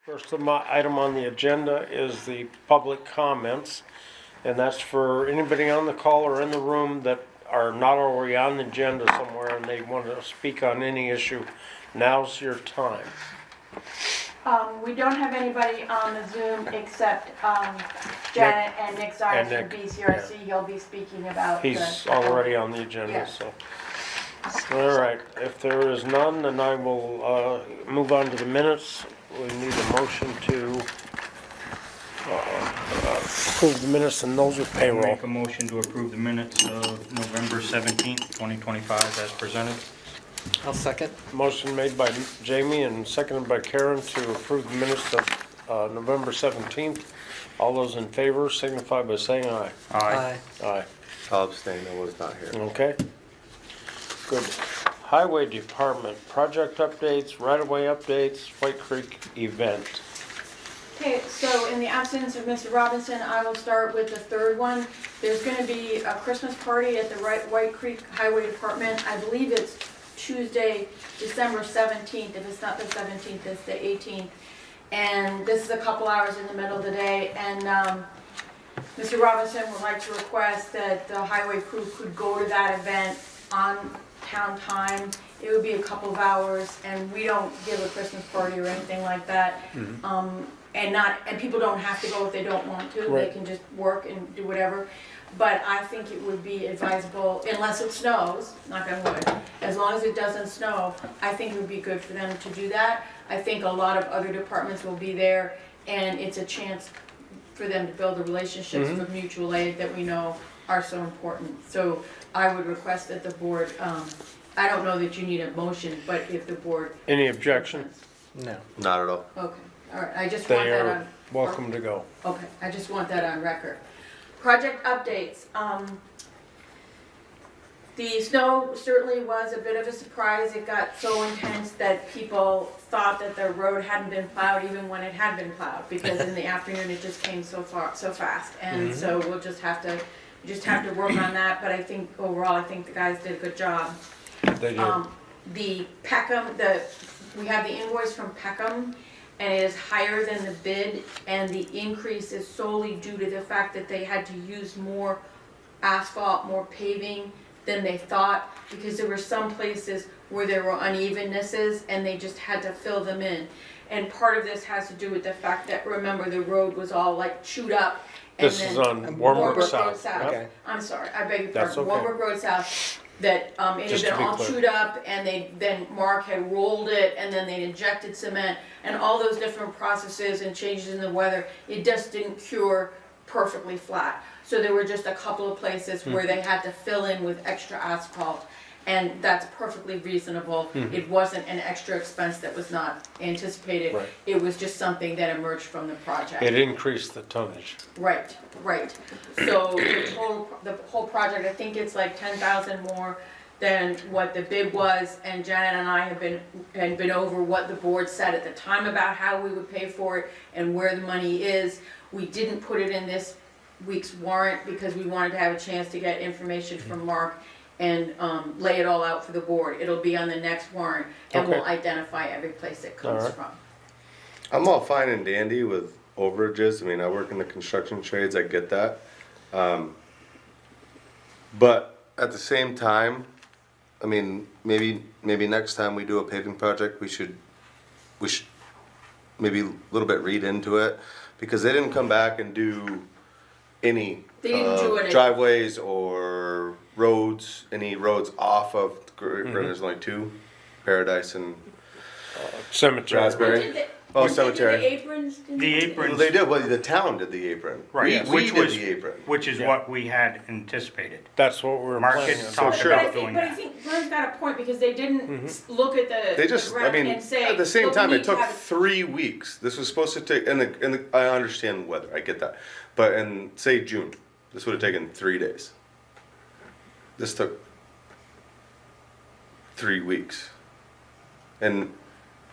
First item on the agenda is the public comments, and that's for anybody on the call or in the room that are not already on the agenda somewhere and they want to speak on any issue. Now's your time. We don't have anybody on the Zoom except Janet and Nick Zayas Nick, from BCRC. He'll be speaking about He's already on the agenda, Yeah. so. All right, if there is none, then I will move on to the minutes. We need a motion to approve the minutes, and those are payroll. Make a motion to approve the minutes of November 17th, 2025 as presented. I'll second. Motion made by Jamie and seconded by Karen to approve the minutes of November 17th. All those in favor signify by saying aye. Aye. Aye. I'll abstain, I was not here. Okay. Good. Highway Department, project updates, right-of-way updates, White Creek event. Okay, so in the absence of Mr. Robinson, I will start with the third one. There's gonna be a Christmas party at the White Creek Highway Department. I believe it's Tuesday, December 17th. If it's not the 17th, it's the 18th. And this is a couple hours in the middle of the day. And Mr. Robinson would like to request that the highway crew could go to that event on town time. It would be a couple of hours, and we don't give a Christmas party or anything like that. And people don't have to go if they don't want to. They Right. can just work and do whatever. But I think it would be advisable, unless it snows, knock on wood, as long as it doesn't snow, I think it would be good for them to do that. I think a lot of other departments will be there, and it's a chance for them to build the relationships with mutual aid that we know are so important. So I would request that the board, I don't know that you need a motion, but if the board. Any objection? No. Not at all. Okay, all right, I just want They that are on. welcome to go. Okay, I just want that on record. Project updates. The snow certainly was a bit of a surprise. It got so intense that people thought that the road hadn't been plowed even when it had been plowed, because in the afternoon it just came so fast. And so we'll just have to work on that, but I think overall, I think the guys did a good job. They did. The Peckham, we have the invoice from Peckham, and it is higher than the bid, and the increase is solely due to the fact that they had to use more asphalt, more paving than they thought, because there were some places where there were unevennesses, and they just had to fill them in. And part of this has to do with the fact that, remember, the road was all like chewed up. And This is then on Warwick Warwick Road South. South. Okay. I'm sorry, I beg your That's pardon, okay. Warwick Road South, that it had Just been to be all clear. chewed up, and then Mark had rolled it, and then they injected cement, and all those different processes and changes in the weather, it just didn't cure perfectly flat. So there were just a couple of places where Hmm. they had to fill in with extra asphalt, and that's perfectly reasonable. Hmm. It wasn't an extra expense that was not anticipated. Right. It was just something that emerged from the project. It increased the tonnage. Right, right. So the whole project, I think it's like 10,000 more than what the bid was, and Janet and I had been over what the board said at the time about how we would pay for it and where the money is. We didn't put it in this week's warrant because we wanted to have a chance to get information from Mark and lay it all out for the board. It'll be on the next warrant, and we'll Okay. identify every place it comes All right. from. I'm all fine and dandy with overages. I mean, I work in the construction trades, I get that. But at the same time, I mean, maybe next time we do a paving project, we should maybe a little bit read into it, because they didn't come back and do any They didn't do any- driveways or roads, any roads off of, there's only two, Paradise and Cemetery. Raspberry. Did they- Oh, did they do cemetery. The aprons? Didn't The they do- aprons. Well, they did, well, the town did the apron. Right, We which did was, the apron. which is Yeah. what we had anticipated. That's what we were Mark planning had on. talked sure. But I about think, doing but I that. think Glenn's got a point, because they didn't look at the They just, the I grant mean, and say. at the same "Look, we time, need it to took have 3 weeks. This was supposed to take, and I understand weather, I get that. But in, say, June, this would have taken 3 days. This took 3 weeks. And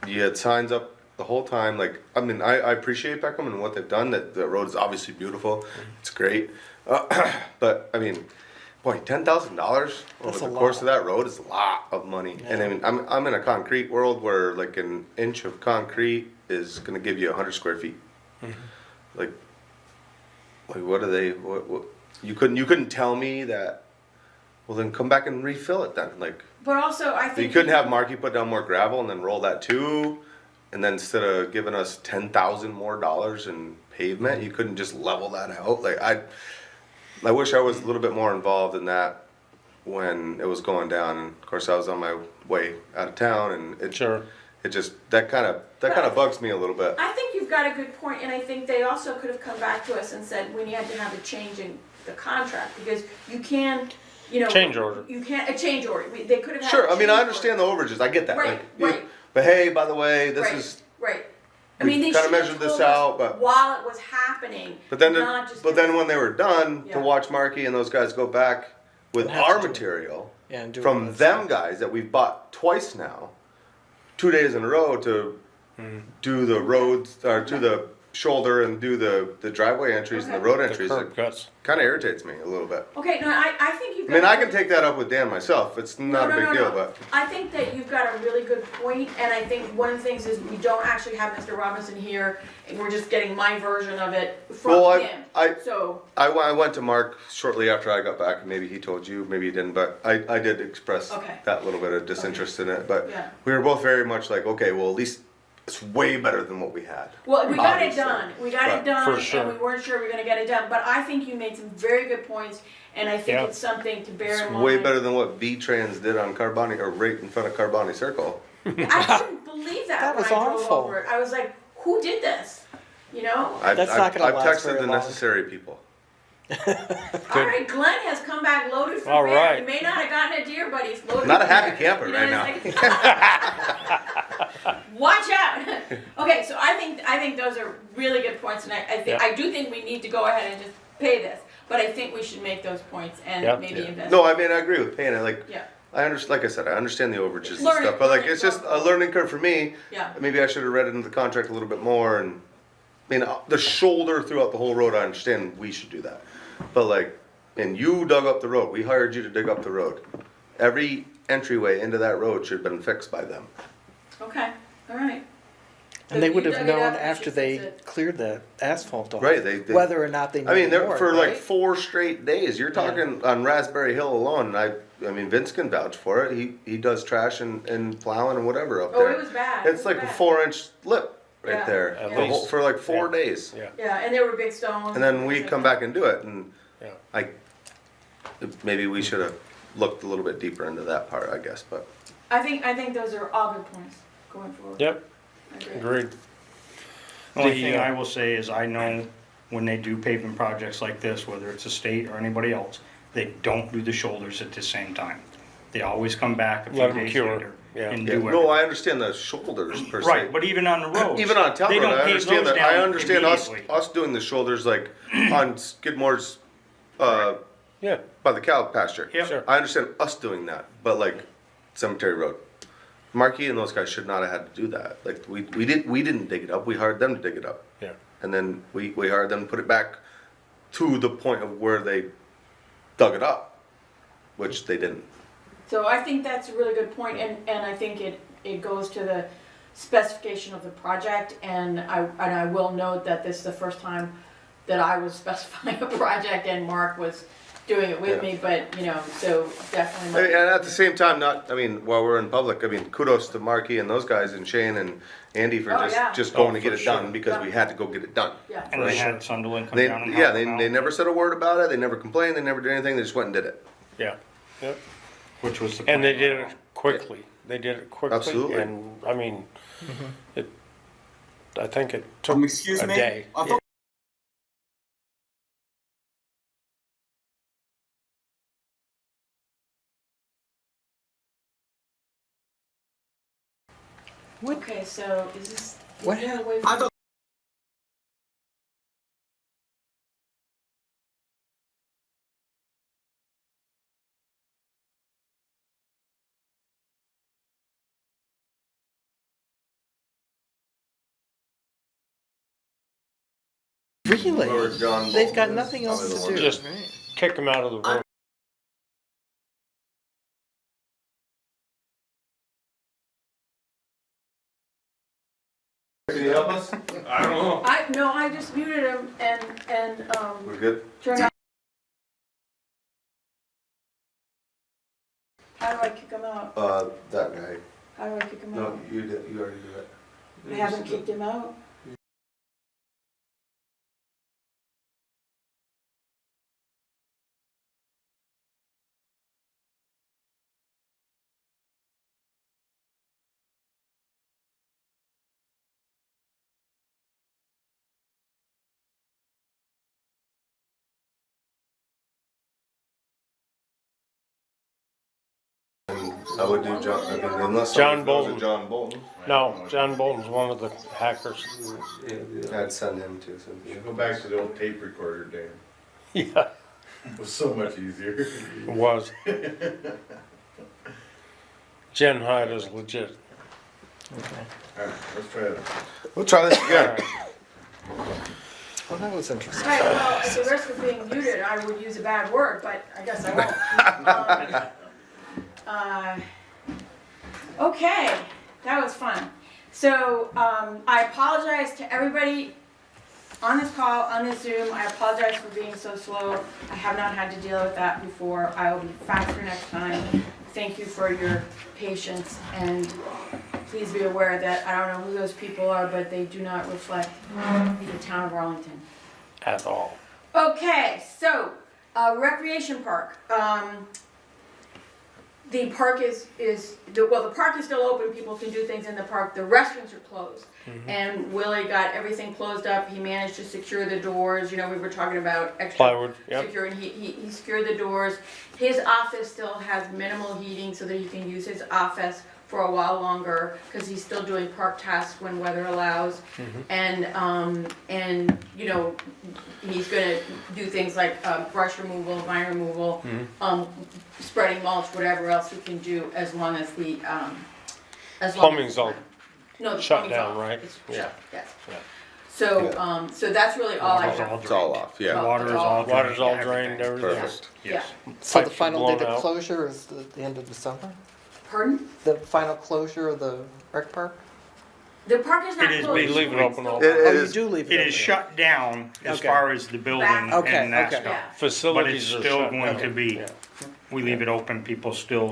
you had signs up the whole time, like, I mean, I appreciate Peckham and what they've done, that the road is obviously beautiful, it's great. But, I mean, boy, $10,000 over That's the a course lot. of that road is a lot of money. And I mean, I'm in a concrete world where like an inch of concrete is gonna give you 100 square feet. Like what are they? What? You couldn't tell me that. Well, then come back and refill it then. Like But also, I you think. couldn't have Marky put down more gravel and then roll that too, and then instead of giving us $10,000 more in pavement, you couldn't just level that out. Like I wish I was a little bit more involved in that when it was going down. And of course, I was on my way out of town, and it just that kind of bugs me a little bit. I think you've got a good point, and I think they also could have come back to us and said we need to have a change in the contract, because you can, you know. Change order. You can't, a change order. They could have had. Sure, a I mean, change I understand the order. overages. I get that. Right, Like, right. But hey, by the way, this Right, is. right. I we mean, they kinda should have measured this told us out, but- while it was happening, But then, not just. but then when they were done, Yeah. to watch Marky and those guys go back with And have our to do it. material Yeah, and do it from with- them guys that we've bought twice now, 2 days in a row to do the roads or do the shoulder and do the driveway entries and the Okay. road The entries. curb It cuts. kind of irritates me a little bit. Okay, no, I think you've I got. mean, I can take that up with Dan myself. It's not a big deal, but I think that you've got a really good point, and I think one of the things is we don't actually have Mr. Robinson here, and we're just getting my version of it from Well, him. I- So, I went to Mark shortly after I got back, and maybe he told you, maybe he didn't, but I did express Okay. that little bit of disinterest in it. But Yeah. we were both very much like, okay, well, at least it's way better than what we had. well, we got it Obviously. done, we got it But done, for sure. and we weren't sure we were gonna get it done, but I think you made some very good points, and I think Yeah. it's something to bear It's in mind. way better than what V-Trans did on Carboni, or right in front of Carboni Circle. I couldn't believe that That when was I drove awful. over it, I was like, who did this? You know? That's not gonna I've last texted very the long. necessary people. Alright, Glenn has come back loaded for All bear, right. he may not have gotten a deer, but he's loaded Not a for happy bear. camper You know, right it's like- Watch out! Okay, so I think those are really good points, and Yeah. I do think we need to go ahead and just pay this, but I think we should make those points Yeah. and maybe Yeah. invest. No, I mean, I agree with paying it. Like, Yeah, I understand, like I said, I understand the overages and Learning- stuff, but like, learning it's just a curve. learning curve for me. yeah, Maybe I should have read into the contract a little bit more, and I mean, the shoulder throughout the whole road, I understand we should do that. But like, and you dug up the road, we hired you to dig up the road. Every entryway into that road should have been fixed by them. okay, alright. And they If would you have dug it known up, you after should they fix it. cleared the asphalt off. Right, they- Whether or not they knew I mean, more, for like right? 4 straight days, you're talking on Raspberry Hill alone, and I mean, Vince can vouch for it, he does trash and plowing and whatever up Oh, there. it was bad. It's like a 4-inch lip right Yeah. there, At the whole- least. for like 4 Yeah. days. Yeah, Yeah, and there were big stones. And then we things come like back and do it, and yeah. maybe we should have looked a little bit deeper into that part, I guess, but. that. I think those are all good points going forward. Yep, I agree. agreed. The only The, thing uh, I will say is I know when they do pavement projects like this, whether it's a state or anybody else, they don't do the shoulders at the same time. They always come back a few Let 'em days cure, later yeah. and Yeah, do no, everything. I understand the shoulders per se. Right, but even on the roads. Even on town they road, don't I pave understand those that, I down understand us immediately. doing the shoulders like on Skidmore's, Yeah, by the cow pasture. Yep. Sure. I understand us doing that, but like Cemetery Road. Markey and those guys should not have had to do that. Like, we didn't dig it up, we hired them to dig it up. yeah. And then we hired them to put it back to the point of where they dug it up, which they didn't. So I think that's a really good point, and I think it goes to the specification of the project, and I will note that this is the first time that I was specifying a project and Mark was doing it with Yeah. me, but, you know, so definitely. And at the same time, while we're in public, I mean, kudos to Markey and those guys and Shane and Andy for Oh, yeah. just going Oh, to get for it done sure. because Yeah. we had to go get it done. Yeah, And for they sure. had Sunderland come They, down and yeah, help they, them they out, never said a word about it, they never complained, they never did anything, they just went and did it. Yeah, yep. which was the And they plan. did it quickly. They did it quickly. Absolutely. And, I mean, I think it took Excuse a me? day. I thought Okay, so is this? What is there a happened? way for- I thought Really? Or John They've got Bolton is nothing else probably the to one. do. Just right? kick them out of the room. just muted him and, We're good? turned on. How do I kick him out? That guy. How do I kick him No, out? you did, you already did it. I haven't kicked him out. I would do John, I mean, unless John someone knows a Bolton. John Bolton. No, John Bolton's one of the hackers. I'd send him to something. Go back to the old tape recorder, Dan. Yeah, It was so much easier. it was. Jen Hyde is legit. Alright, let's try it. We'll try this All again. right. Well, that was interesting. Alright, well, at the risk of being muted, I would use a bad word, but I guess I won't. Okay, that was fun. So, I apologize to everybody on this call, on this Zoom. I apologize for being so slow. I have not had to deal with that before. I will be faster next time. Thank you for your patience, and please be aware that I don't know who those people are, but they do not reflect the town of Arlington. At all. Okay, so, recreation park. The park the park is still open, people can do things in the park, the restrooms are closed. And Willie got everything closed up, he managed to secure the doors, you know, we were talking about extra Plywood, yep. securing, he secured the doors. His office still has minimal heating so that he can use his office for a while longer, cause he's still doing park tasks when weather allows. And, you know, he's gonna do things like, brush removal, vine removal, spreading mulch, whatever else he can do as long as the, as long Plumbing's as. all No, the shut plumbing's down, off. right? It's Yeah. shut, yes. Yeah. So, so that's really all I Water's all have. It's all off, yeah. Water is all. Water's all drained, drained, everything. Perfect. Yes. So the Pipes are final blown date of out. closure is the end of December? Pardon? The final closure of the rec park? The park is not It is closed. We leave it open all. It Oh, you is, do leave It it is open. shut down as Okay. far as the building Okay, and that okay. stuff. Yeah. Facilities But are it's still shut going down. to be, Yeah. we leave it open, people still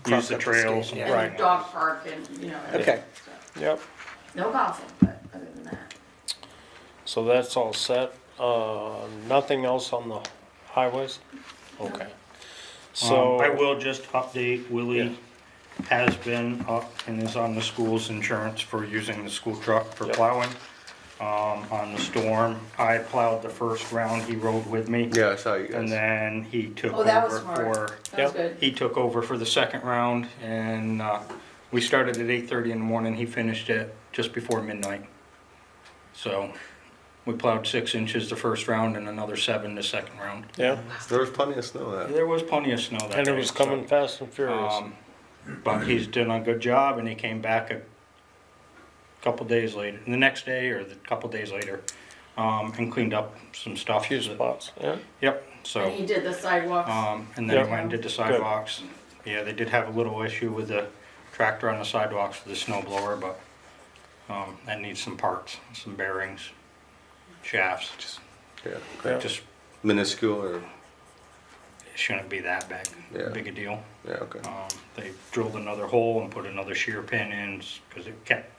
cross use the up the trails. skate, and yeah. And everything the dog else. park and, you know. Okay. so. Yep, No golfing, but other than that. so that's all set. Nothing else on the highways? Okay. So. I will just update, Yeah. Willie has been up and is on the school's insurance for using the school truck for Yep. plowing. On the storm, I plowed the first round, he rode with me. yeah, I saw you And guys. then he took Oh, that was over smart. for, That was Yep. good. he took over for the second round and, we started at 8:30 in the morning, he finished it just before midnight. So, we plowed 6 inches the first round and another 7 the second round. Yeah, There was plenty of snow that. There was plenty of snow that day. and it was coming so, fast and furious. But he's done a good job and he came back a couple days later, the next day or the couple days later, and cleaned up some stuff. Few spots, yeah. Yep, so, And he did the sidewalks. and then Yeah. he went and did the sidewalks. Yeah, they did have a little issue with the tractor on the sidewalks for the snow blower, but, that needs some parts, some bearings, shafts. Yeah. Yeah. Just, Minuscule or, it shouldn't be that Yeah. big a deal. yeah, okay. They drilled another hole and put another shear pin in, cause it kept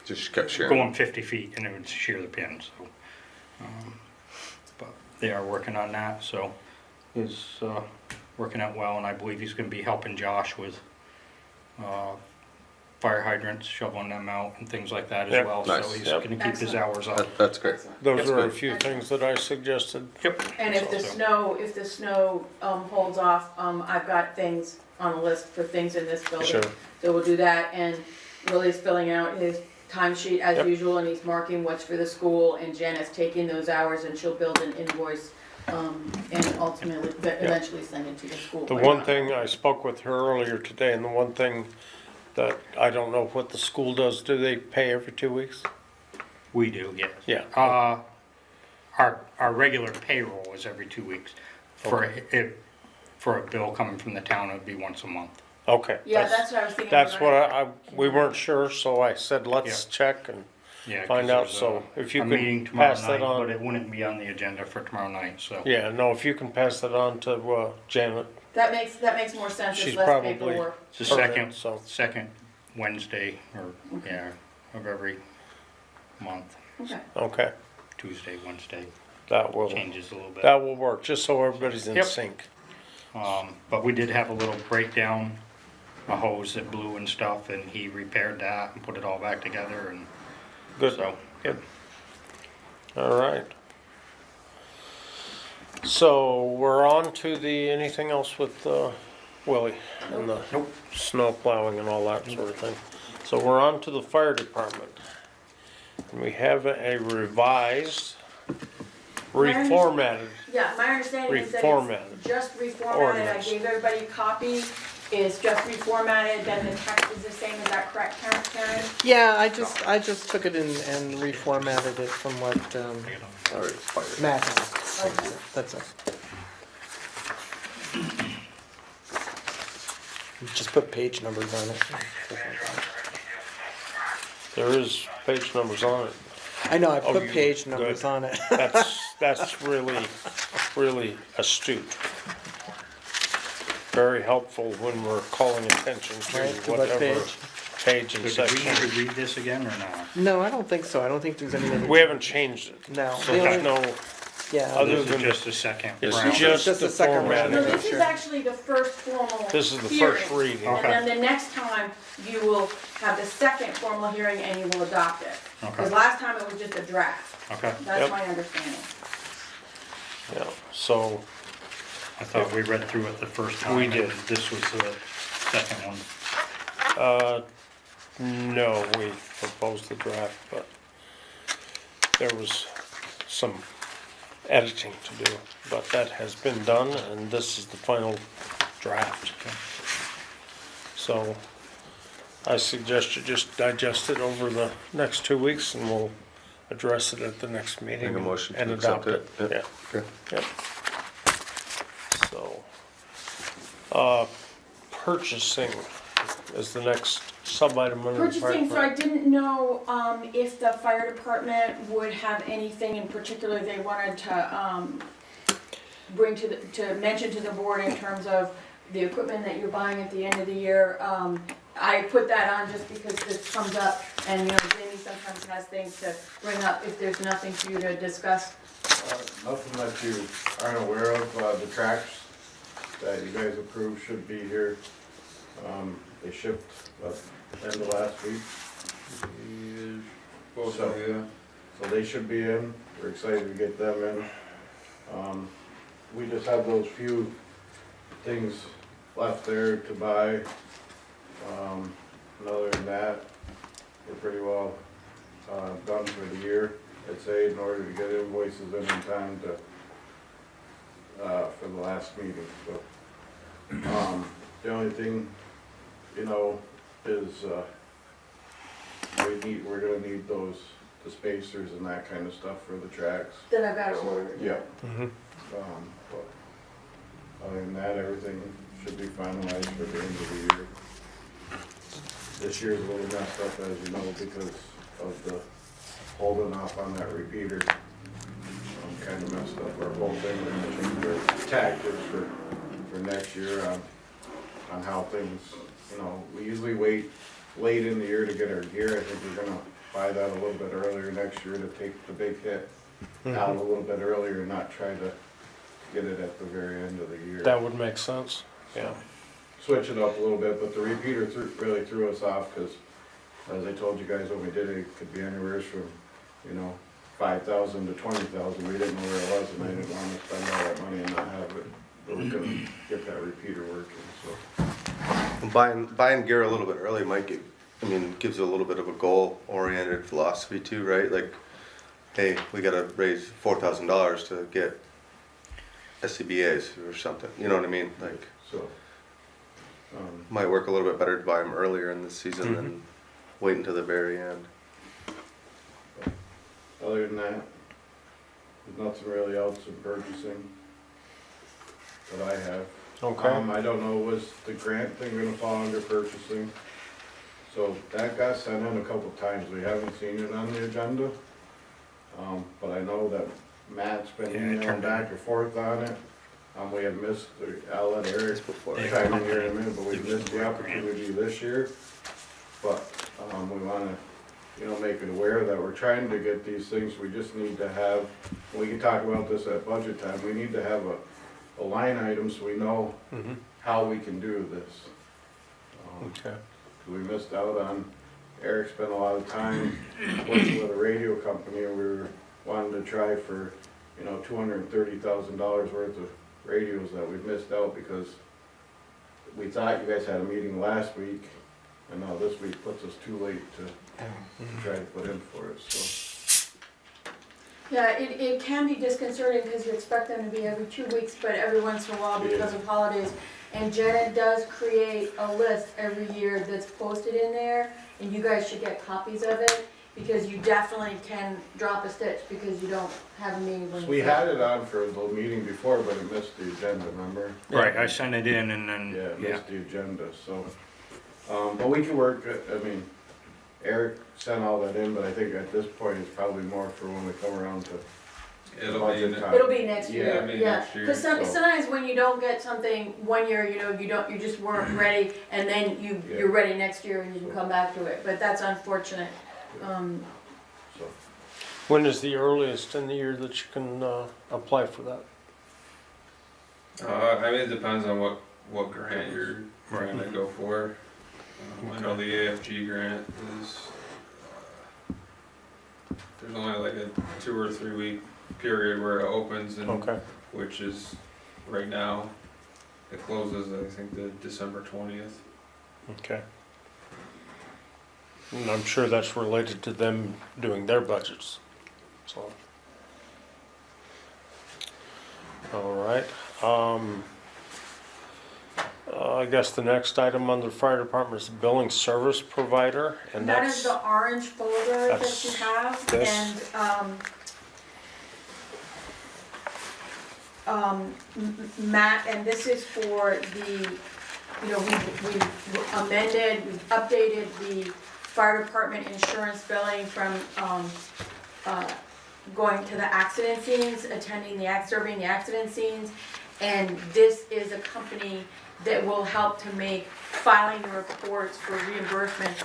Just kept sharing. going 50 feet and it would shear the pin, so. But they are working on that, so it's working out well, and I believe he's gonna be helping Josh with fire hydrants, shoveling them out and things like that as Yep. well, Nice. so he's Yep. gonna keep his Excellent. hours up. That's great. Excellent. Those That's are a good. few things that I suggested. Yep. And if the So- snow holds off, I've got things on a list for things in this building. Sure. So we'll do that, and Willie's filling out his timesheet as Yep. usual, and he's marking what's for the school, and Jen is taking those hours, and she'll build an invoice, and ultimately, eventually send it to the school. The one thing, I spoke with her earlier today, and the one thing that I don't know what the school does, do they pay every 2 weeks? We do, yes. Yeah. Our regular payroll is every 2 weeks. For a bill coming from the town, it would be once a month. Okay. Yeah, that's what I was thinking. That's what we weren't sure, so I said, let's Yeah. check, and Yeah, 'cause find out, there's so if you a meeting could tomorrow pass that night, but on. it wouldn't be on the agenda for tomorrow night, so. Yeah, no, if you can pass that on to Janet, That makes more sense, She's it's less probably- paperwork. It's the Perfect, second, so- second Wednesday, or, yeah, of every month, Okay. okay, Tuesday, Wednesday, that will, changes a little bit. that will work, just so everybody's in Yep. sync. But we did have a little breakdown, a hose that blew and stuff, and he repaired that and put it all back together, and Good, so. good. All right. So we're on to the, anything else with Willie and the Nope. snow plowing and all that sort of thing. So we're on to the fire department. And we have a revised, reformatted, Yeah, my understanding is that Reformatted. it's just reformatted, I Ordinance. gave everybody a copy, it's just reformatted, then the text is the same, is that correct, Karen? Yeah, I just took it and reformatted it from what, Already expired. Matt had. Okay. That's it. Just put page numbers on it. there is page numbers on it. I know, I Oh, put you- page numbers good. on it. That's really astute. Very helpful when we're calling attention to Right, to what whatever page? page and So do we need section. to read this again, or not? No, I don't think so. I don't think there's anything. We haven't changed it. No. So The there's only- no, Yeah. Other This is than- just a second it's round. just Just the the second round. formatting. No, Okay, this is sure. actually the first formal This is the hearing, first reading. And Okay. then the next time, you will have the second formal hearing and you will adopt it. Because Okay. last time it was just a draft, Okay, that's Yep. my understanding. Yeah, so, I thought we read through it the first time. We and did. This was the second one. no, we proposed the draft, but there was some editing to do, but that has been done, and this is the final draft. So, I suggest you just digest it over the next 2 weeks, and we'll address it at the next meeting. Make a motion to and accept adopt it. Yeah, Okay. yep. So, purchasing is the next sub-item under the fire Purchasing, so I department. didn't know, if the fire department would have anything in particular they wanted to, bring to mention to the board in terms of the equipment that you're buying at the end of the year. I put that on just because this comes up, and, you know, Jamie sometimes has things to bring up if there's nothing for you to discuss. Nothing that you aren't aware of, the tracks that you guys approved should be here. They shipped, end of last week. So they should be in, we're excited to get them in. We just have those few things left there to buy. And other than that, we're pretty well, done for the year. I'd say in order to get invoices in time to, for the last meeting, so. The only thing, you know, is, we're gonna need those, the spacers and that kind of stuff for the tracks. Then I've got to order. Yeah. Mhm. But other than that, everything should be finalized for the end of the year. This year's a little messed up, as you know, because of the holding off on that repeater. Kind of messed up our whole thing, we're gonna change our tactics for next year on how things, you know, we usually wait late in the year to get our gear. I think we're gonna buy that a little bit earlier next year to take the big hit out a little bit earlier and not try to get it at the very end of the year. That would make sense, yeah. Switch it up a little bit, but the repeater really threw us off, because as I told you guys when we did it, it could be anywhere from, you know, 5,000 to 20,000. We didn't know where it was, and I didn't want to spend all that money and not have it. But we couldn't get that repeater working, so. Buying gear a little bit early might give, gives you a little bit of a goal-oriented philosophy too, right? Like, hey, we gotta raise $4,000 to get SCBA's or something, you know what I mean? Like, So, might work a little bit better to buy them earlier in the season than wait until the very end. other than that, there's nothing really else in purchasing that I have. Okay, I don't know, was the grant thing gonna fall under purchasing? So that got sent in a couple times, we haven't seen it on the agenda. But I know that Matt's been Yeah, I emailing turned it back and forth on it. We have missed, I'll let Eric before. chime in here in a minute, but we've missed the opportunity this year. But, we wanna, make it aware that we're trying to get these things, we just need to have, we can talk about this at budget time, we need to have a line item so we know how we can do this. Okay. We missed out on, Eric spent a lot of time working with a radio company, and we were wanting to try for, $230,000 worth of radios that we missed out because we thought you guys had a meeting last week, and now this week puts us too late to try to put in for it, so. Yeah, it can be disconcerting because you expect them to be every 2 weeks, but every once in a while because of holidays. And Jenna does create a list every year that's posted in there, and you guys should get copies of it, because you definitely can drop a stitch because you don't have a meeting when. We had it on for the meeting before, but it missed the agenda, remember? Right, I sent it in and then, Yeah, it yeah. missed the agenda, so, but we can work, Eric sent all that in, but I think at this point it's probably more for when we come around to budget time. It'll be next year, it'll be yeah. next year, Cause so- sometimes when you don't get something one year, you just weren't ready, and then you're ready next year and you can come back to it, but that's unfortunate. So, When is the earliest in the year that you can apply for that? It depends on what grant you're trying to go for. I know the AFG grant is, there's only like a 2 or 3 week period where it opens, and Okay. which is right now. It closes, I think, the December 20th. Okay. And I'm sure that's related to them doing their budgets, so. All right, I guess the next item under fire department is billing service provider, and That that's. is the orange folder that that's you have, this. and, Matt, and this is for the, we've amended, we've updated the fire department insurance billing from, going to the accident scenes, serving the accident scenes. And this is a company that will help to make filing the reports for reimbursement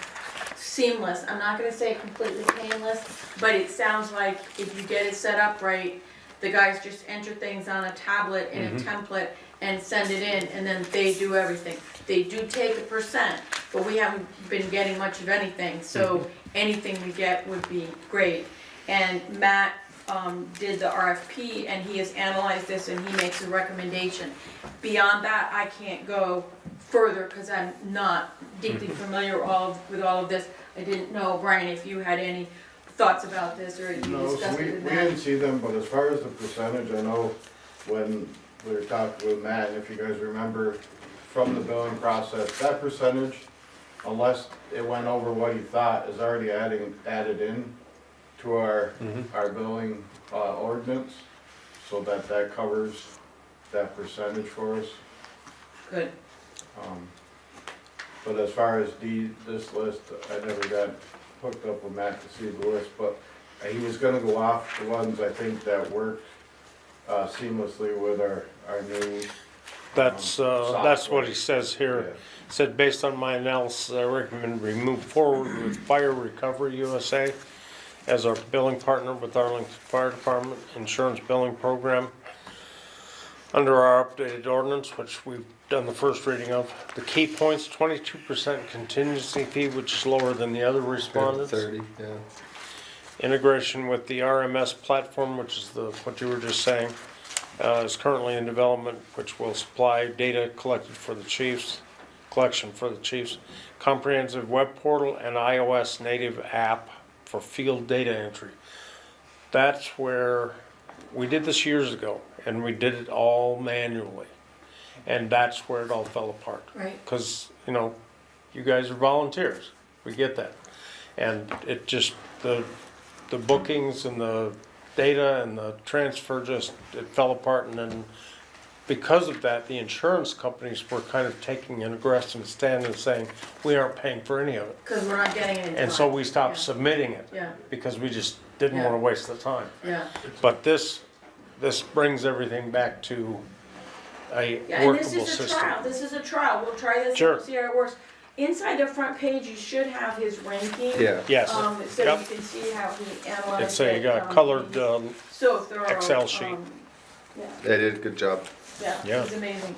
seamless. I'm not gonna say completely painless, but it sounds like if you get it set up right, the guys just enter things on a tablet in a template and send it in, and then they do everything. They do take a percent, but we haven't been getting much of anything, so anything we get would be great. And Matt did the RFP, and he has analyzed this, and he makes a recommendation. Beyond that, I can't go further because I'm not deeply familiar with all of this. I didn't know, Brian, if you had any thoughts about this, or you no, so discussed we it with didn't Matt. see them, but as far as the percentage, I know when we were talking with Matt, and if you guys remember from the billing process, that percentage, unless it went over what he thought, is already added in to our billing ordinance, so that covers that percentage for us. Good. But as far as this list, I never got hooked up with Matt to see the list, but he was gonna go off the ones I think that worked seamlessly with our new. That's what he software. says here. Yeah. Said, based on my analysis, I recommend we move forward with Fire Recovery USA as our billing partner with Arlington Fire Department Insurance Billing Program. Under our updated ordinance, which we've done the first reading of, the key points, 22% contingency fee, which is lower than the other respondents. 30, yeah. Integration with the RMS platform, which is what you were just saying, is currently in development, which will supply data collection for the chiefs. Comprehensive web portal and iOS native app for field data entry. That's where, we did this years ago, and we did it all manually. And that's where it all fell apart. Right. Because, you guys are volunteers, we get that. And it just, the bookings and the data and the transfer it fell apart, and then because of that, the insurance companies were kind of taking an aggressive stand and saying, we aren't paying for any of it. Cause we're not getting it in And so time. we stopped Yeah. submitting it Yeah, because we just didn't Yeah. wanna waste the time. yeah. But this brings everything back to a Yeah, and this workable is a system. trial, this is a trial, we'll try this Sure. and see how it works. Inside the front page, you should have his ranking. Yeah. Yes, So Yep. you can see how he analyzed it's it. a colored, So thorough. Excel sheet. Yeah, They did a good job. yeah, Yeah. it's amazing.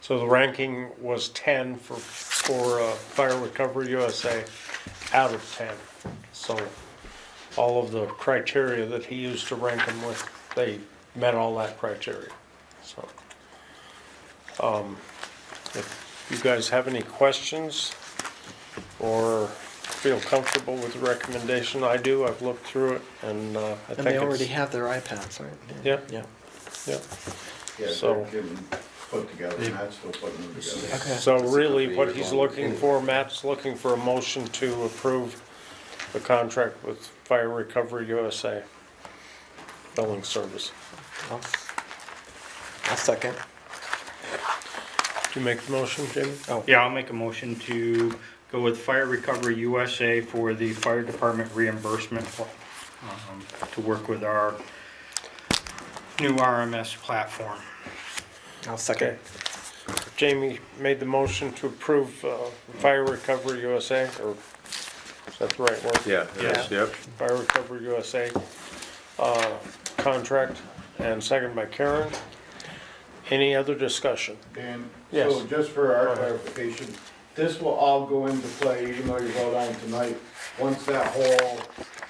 so the ranking was 10 for Fire Recovery USA out of 10. So all of the criteria that he used to rank them with, they met all that criteria. So, if you guys have any questions or feel comfortable with the recommendation, I do. I've looked through it and I think And they it's. already have their iPads, right? Yeah. Yeah. Yeah. Yeah, So- they're getting put together, Matt's still putting them together. Okay. So really, what he's looking for, Matt's looking for a motion to approve the contract with Fire Recovery USA billing service. I'll second. Do you make the motion, Jimmy? Yeah, I'll make a motion to go with Fire Recovery USA for the fire department reimbursement, to work with our new RMS platform. I'll second. Okay. Jamie made the motion to approve Fire Recovery USA, or is that the right word? Yeah. Yes. Yep. Fire Recovery USA contract, and second by Karen. Any other discussion? And Yes. so just for our clarification, this will all go into play, even though you vote on it tonight, once that whole.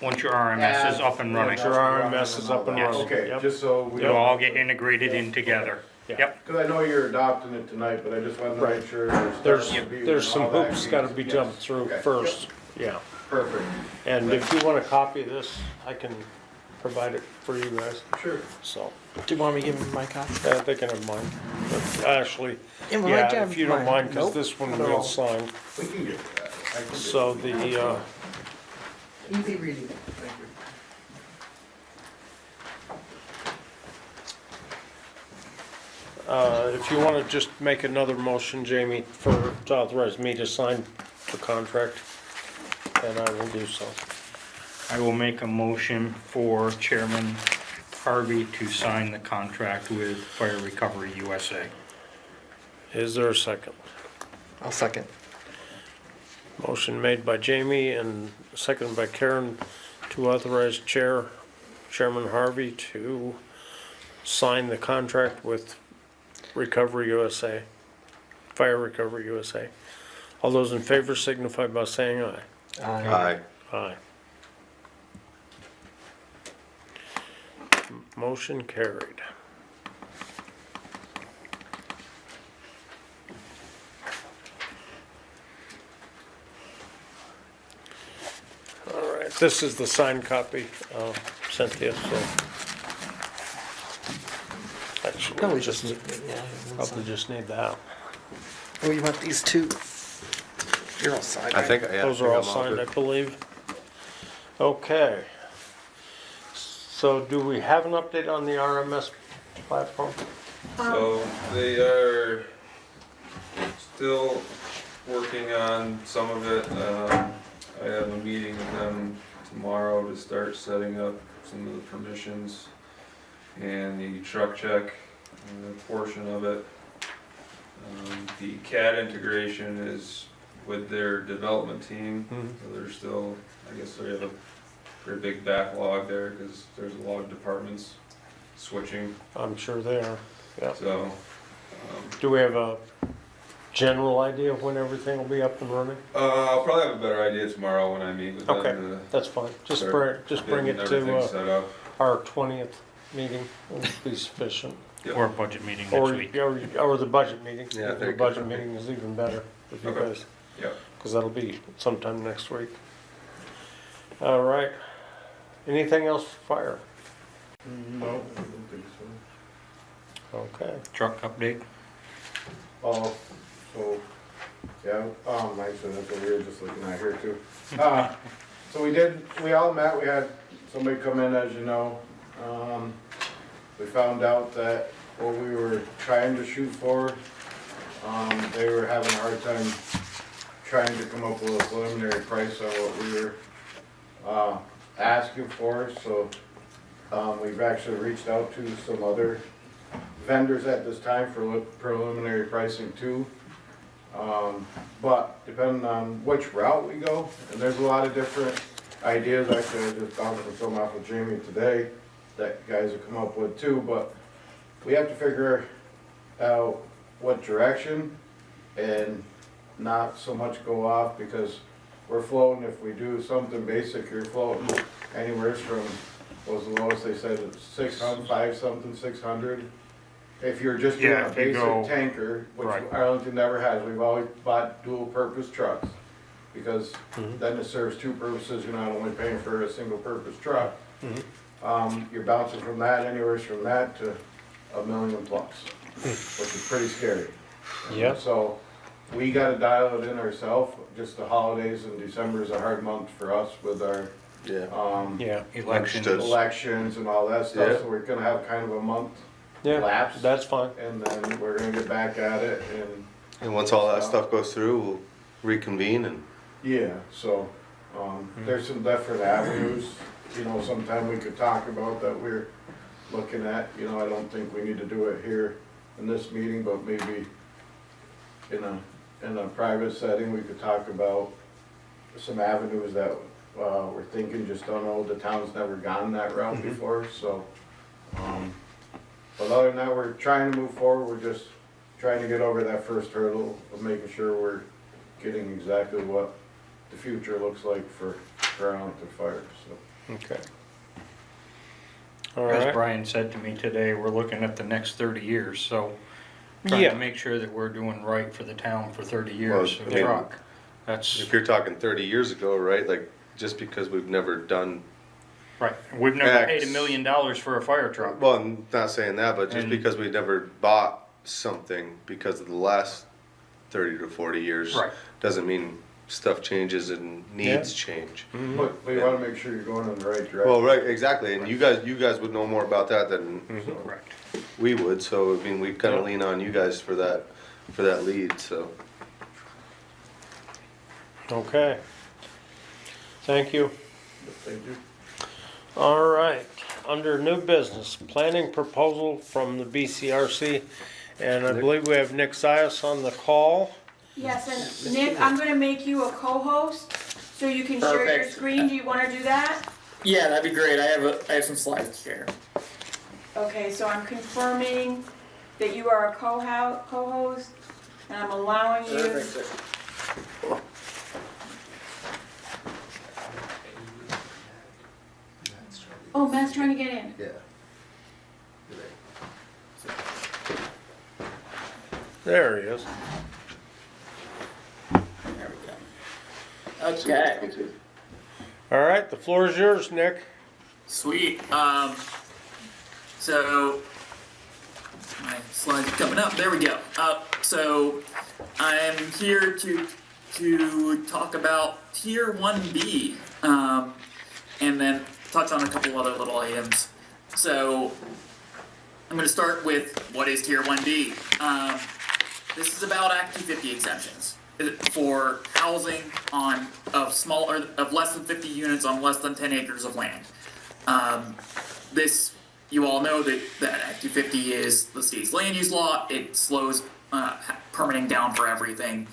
Once your RMS is up and running, Your RMS is up and running. Okay, Yep. just so we it'll all don't, get integrated in together. Yeah. Yep, because I know you're adopting it tonight, but I just wanted to Right. make sure. There's some hoops gotta be jumped through Okay. first, yeah. Perfect, And if you want a copy of this, I can provide it for you guys, sure. so. Do you want me to give him my copy? They can have mine. But actually, Yeah, well, I yeah, have if you don't mine. mind, because Nope, this one not at we'll all. sign. We can get that. I can get So it. the, Easy reading. Thank you. if you want to just make another motion, Jamie, to authorize me to sign the contract, then I will do so. I will make a motion for Chairman Harvey to sign the contract with Fire Recovery USA. Is there a second? I'll second. Motion made by Jamie and seconded by Karen to authorize Chairman Harvey to sign the contract with Recovery USA, Fire Recovery USA. All those in favor signify by saying aye. Aye. Aye. Motion carried. All right, this is the signed copy, Cynthia, so. Actually, Probably just, just, yeah. probably just need that. Oh, you want these two? You're all signed. I think, yeah. Those I are all think I'm signed, I good. believe. Okay. So do we have an update on the RMS platform? So they are still working on some of it. I have a meeting with them tomorrow to start setting up some of the permissions and the truck check portion of it. The CAD integration is with their development team, so they're still, I guess they have a pretty big backlog there because there's a lot of departments switching. I'm sure they are, yeah. So, Do we have a general idea of when everything will be up and running? I'll probably have a better idea tomorrow when I meet with them. Okay, to that's fine. Just start bring it getting everything to set up. our 20th meeting, will be sufficient. Yep. Or a budget meeting Or, next week. or the budget meeting. Yeah, The there you budget go. meeting is even better with you Okay. guys, Yep. because that'll be sometime next week. All right. Anything else for fire? No, I don't think so. Okay. Truck update. Oh, so, yeah, actually, that's what we were just looking at here too. So we all met, we had somebody come in, as you know. We found out that what we were trying to shoot for, they were having a hard time trying to come up with a preliminary price on what we were asking for, so we've actually reached out to some other vendors at this time for preliminary pricing too. But depending on which route we go, and there's a lot of different ideas, actually I just bounced some off of Jamie today that guys have come up with too, but we have to figure out what direction and not so much go off, because we're floating, if we do something basic, you're floating anywhere from, what was the lowest they said, 600, 5 something, 600. If you're just doing Yeah, a if you basic go- tanker, which Right. Arlington never has, we've always bought dual purpose trucks. Because then it serves two purposes, you're not only paying for a single purpose truck. You're bouncing from that, anywhere from that to $1 million plus, which is pretty scary. Yep. So we gotta dial it in ourselves, just the holidays, and December is a hard month for us with our, Yeah. Yeah, Elections. Understood. elections and all that stuff, Yeah. so we're gonna have kind of a month yeah, lapse. that's fine. And then we're gonna get back at it, And once all that stuff goes through, we'll reconvene and, yeah, so, there's some different avenues, sometime we could talk about that we're looking at, I don't think we need to do it here in this meeting, but maybe in a private setting, we could talk about some avenues that, we're thinking, just don't know, the town's never gone that route before, so, but other than that, we're trying to move forward, we're just trying to get over that first hurdle of making sure we're getting exactly what the future looks like for Arlington Fire, so. Okay. All As right, Brian said to me today, we're looking at the next 30 years, so trying Yeah. to make sure that we're doing right for the town for 30 years Well, for I mean, the truck. That's, if you're talking 30 years ago, right, like, just because we've never done, right. We've never paid X. $1 million for a fire truck. well, I'm not saying that, but just And- because we never bought something because of the last 30 to 40 years, Right. doesn't mean stuff changes and needs change. But we wanna make sure you're going in the right direction. Well, right, exactly, and you guys would know more about that than Correct. we would, so, I mean, we kinda lean on you guys for that lead, so. okay. Thank you. Thank you. All right, under new business, planning proposal from the BCRC, and I believe we have Nick Zias on the call. Yes, and Nick, I'm gonna make you a co-host, so you can share your Perfect. screen. Do you wanna do that? Yeah, that'd be great. I have some slides to share. Okay, so I'm confirming that you are a co-host, and I'm allowing you. Perfect. Oh, Matt's trying to get in. Yeah. There he is. There we go. Okay, All right, the floor is yours, Nick. sweet. So my slides are coming up. There we go. So I'm here to talk about Tier 1B, and then touch on a couple other little items. So I'm going to start with what is Tier 1B. This is about Act 250 exemptions for housing of less than 50 units on less than 10 acres of land. You all know that Act 250 is the state's land use law. It slows permitting down for everything.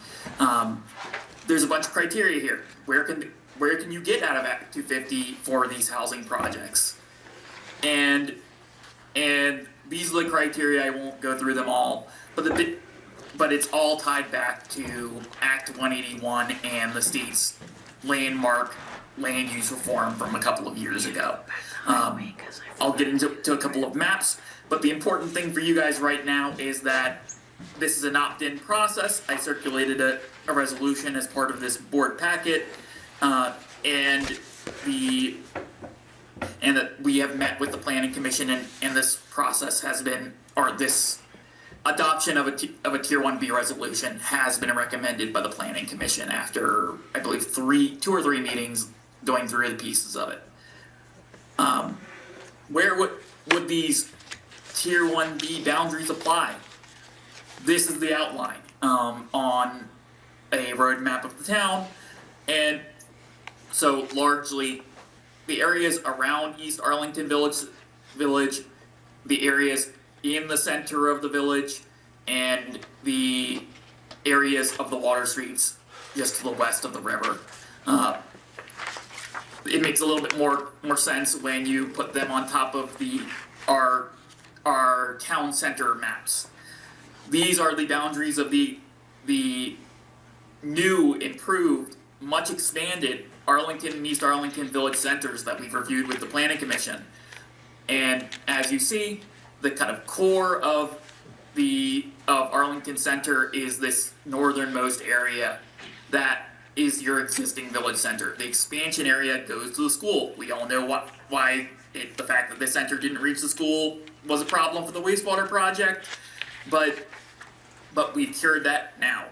There's a bunch of criteria here. Where can you get out of Act 250 for these housing projects? And these are the criteria. I won't go through them all, but it's all tied back to Act 181 and the state's landmark land use reform from a couple of years ago. I'll get into a couple of maps, but the important thing for you guys right now is that this is an opt-in process. I circulated a resolution as part of this board packet, and that we have met with the planning commission, and this process has been, or this adoption of a Tier 1B resolution has been recommended by the planning commission after, I believe, 2 or 3 meetings going through the pieces of it. Where would these Tier 1B boundaries apply? This is the outline on a road map of the town, and so largely the areas around East Arlington Village, the areas in the center of the village, and the areas of the water streets just to the west of the river. It makes a little bit more sense when you put them on top of our town center maps. These are the boundaries of the new, improved, much expanded Arlington and East Arlington Village centers that we've reviewed with the Planning Commission. And as you see, the kind of core of Arlington Center is this northernmost area that is your existing village center. The expansion area goes to the school. We all know why the fact that this center didn't reach the school was a problem for the wastewater project, but we've cured that now.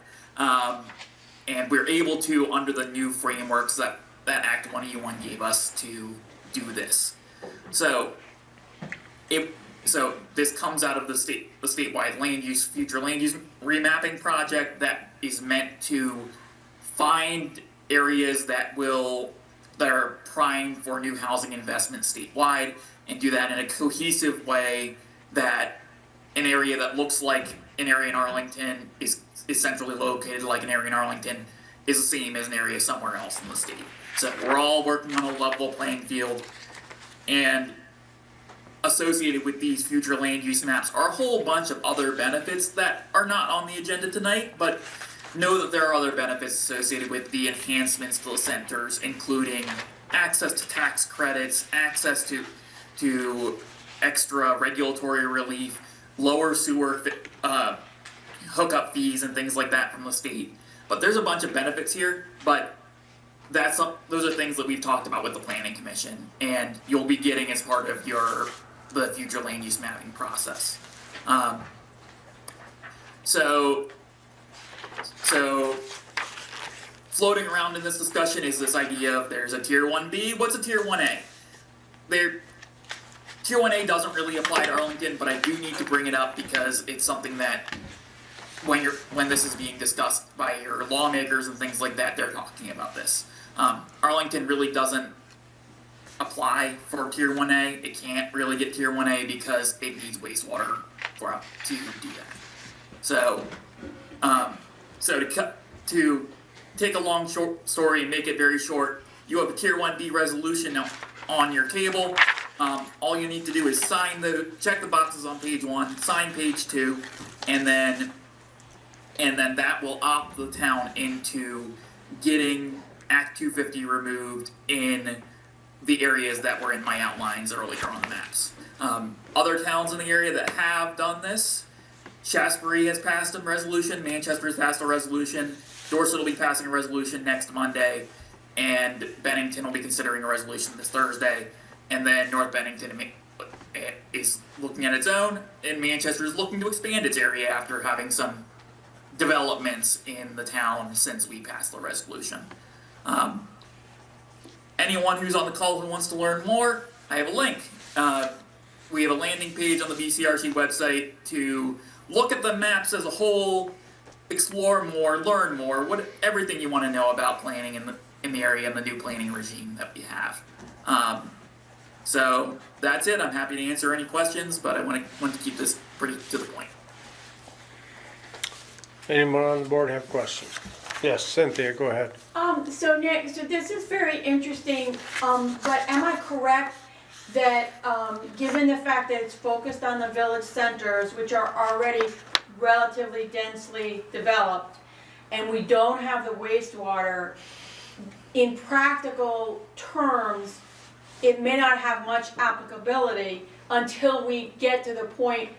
And we're able to, under the new frameworks that Act 181 gave us, to do this. So this comes out of the statewide future land use remapping project that is meant to find areas that are primed for new housing investment statewide, and do that in a cohesive way that an area that looks like an area in Arlington is centrally located like an area in Arlington is the same as an area somewhere else in the state. So we're all working on a level playing field, and associated with these future land use maps are a whole bunch of other benefits that are not on the agenda tonight, but know that there are other benefits associated with the enhancements to the centers, including access to tax credits, access to extra regulatory relief, lower sewer hookup fees and things like that from the state. But there's a bunch of benefits here, but those are things that we've talked about with the Planning Commission, and you'll be getting as part of the future land use mapping process. So floating around in this discussion is this idea of there's a Tier 1B, what's a Tier 1A? Tier 1A doesn't really apply to Arlington, but I do need to bring it up because it's something that when this is being discussed by your lawmakers and things like that, they're talking about this. Arlington really doesn't apply for Tier 1A. It can't really get Tier 1A because it needs wastewater to do that. So to take a long short story and make it very short, you have a Tier 1B resolution now on your table. All you need to do is check the boxes on page 1, sign page 2, and then that will opt the town into getting Act 250 removed in the areas that were in my outlines earlier on the maps. Other towns in the area that have done this, Shasbury has passed a resolution, Manchester has passed a resolution, Dorset will be passing a resolution next Monday, and Bennington will be considering a resolution this Thursday, and then North Bennington is looking at its own, and Manchester is looking to expand its area after having some developments in the town since we passed the resolution. Anyone who's on the call who wants to learn more, I have a link. We have a landing page on the BCRC website to look at the maps as a whole, explore more, learn more, everything you want to know about planning in the area and the new planning regime that we have. So that's it. I'm happy to answer any questions, but I want to keep this pretty to the point. Anyone on the board have questions? Yes, Cynthia, go ahead. So Nick, so this is very interesting, but am I correct that, given the fact that it's focused on the village centers, which are already relatively densely developed, and we don't have the wastewater, in practical terms, it may not have much applicability until we get to the point,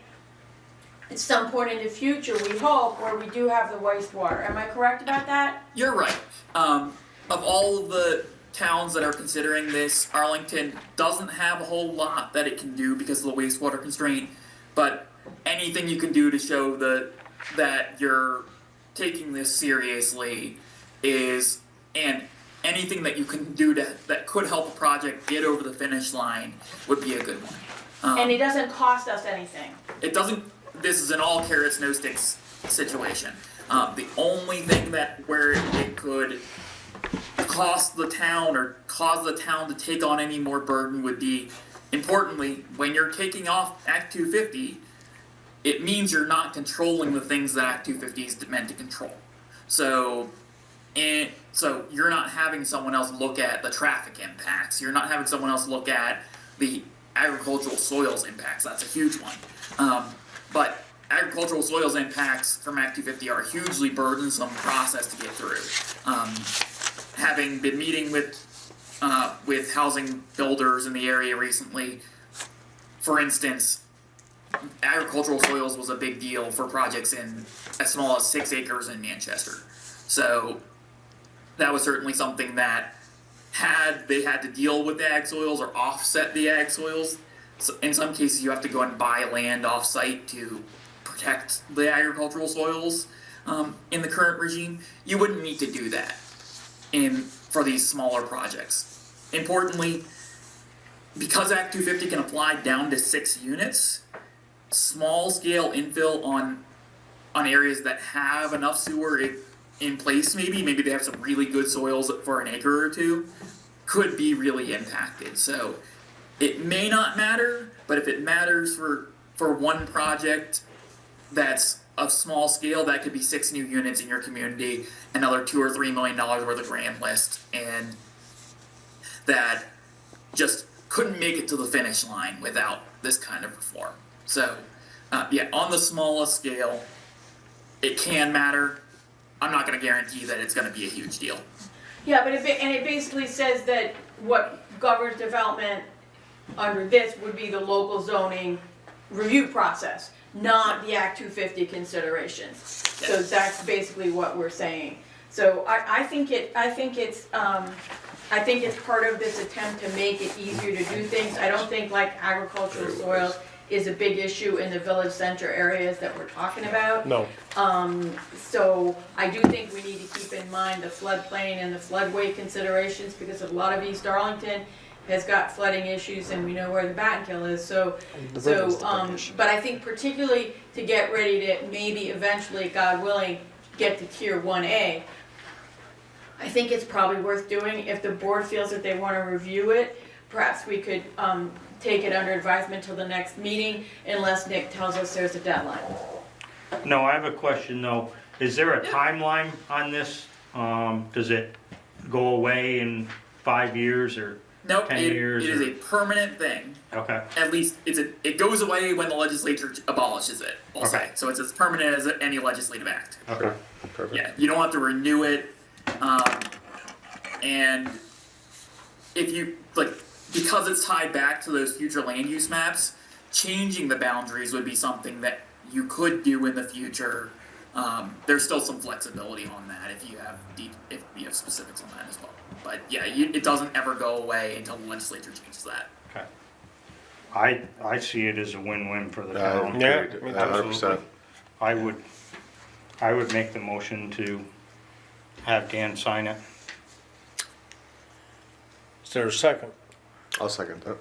at some point in the future, we hope, where we do have the wastewater. Am I correct about that? You're right. Of all of the towns that are considering this, Arlington doesn't have a whole lot that it can do because of the wastewater constraint, but anything you can do to show that you're taking this seriously and anything that you can do that could help a project get over the finish line would be a good one. And it doesn't cost us anything. It doesn't, this is an all carrots, no sticks situation. The only thing where it could cost the town or cause the town to take on any more burden would be, importantly, when you're taking off Act 250, it means you're not controlling the things that Act 250 is meant to control. So you're not having someone else look at the traffic impacts. You're not having someone else look at the agricultural soils impacts. That's a huge one. But agricultural soils impacts from Act 250 are a hugely burdensome process to get through. Having been meeting with housing builders in the area recently, for instance, agricultural soils was a big deal for projects in as small as 6 acres in Manchester. So that was certainly something that they had to deal with the ag soils or offset the ag soils. So in some cases, you have to go and buy land off-site to protect the agricultural soils in the current regime. You wouldn't need to do that for these smaller projects. Importantly, because Act 250 can apply down to 6 units, small-scale infill on areas that have enough sewer in place, maybe they have some really good soils for an acre or two, could be really impacted. So it may not matter, but if it matters for one project that's of small scale, that could be 6 new units in your community, another $2 or $3 million worth of grand list, and that just couldn't make it to the finish line without this kind of reform. So, on the smallest scale, it can matter. I'm not going to guarantee that it's going to be a huge deal. Yeah, but it basically says that what governs development under this would be the local zoning review process, not the Act 250 considerations. So that's basically what we're saying. So I think it's part of this attempt to make it easier to do things. I don't think like agricultural soil is a big issue in the village center areas that we're talking about. No. So I do think we need to keep in mind the floodplain and the floodway considerations, because a lot of East Arlington has got flooding issues, and we know where the Battenkill is. But I think particularly to get ready to maybe eventually, God willing, get to tier 1A, I think it's probably worth doing. If the board feels that they want to review it, perhaps we could take it under advisement till the next meeting, unless Nick tells us there's a deadline. No, I have a question though. Is there a timeline on this? Does it go away in 5 years or Nope, 10 years? It is a permanent thing. Okay. At least it goes away when the legislature abolishes it, we'll say. So it's as permanent as any legislative act. Okay. Perfect. Yeah, you don't have to renew it. And if you, because it's tied back to those future land use maps, changing the boundaries would be something that you could do in the future. There's still some flexibility on that if you have specifics on that as well. But yeah, it doesn't ever go away until the legislature changes that. Okay. I see it as a win-win for the town. Yeah, 100%. I would make the motion to have Dan sign it. Is there a second? I'll second that.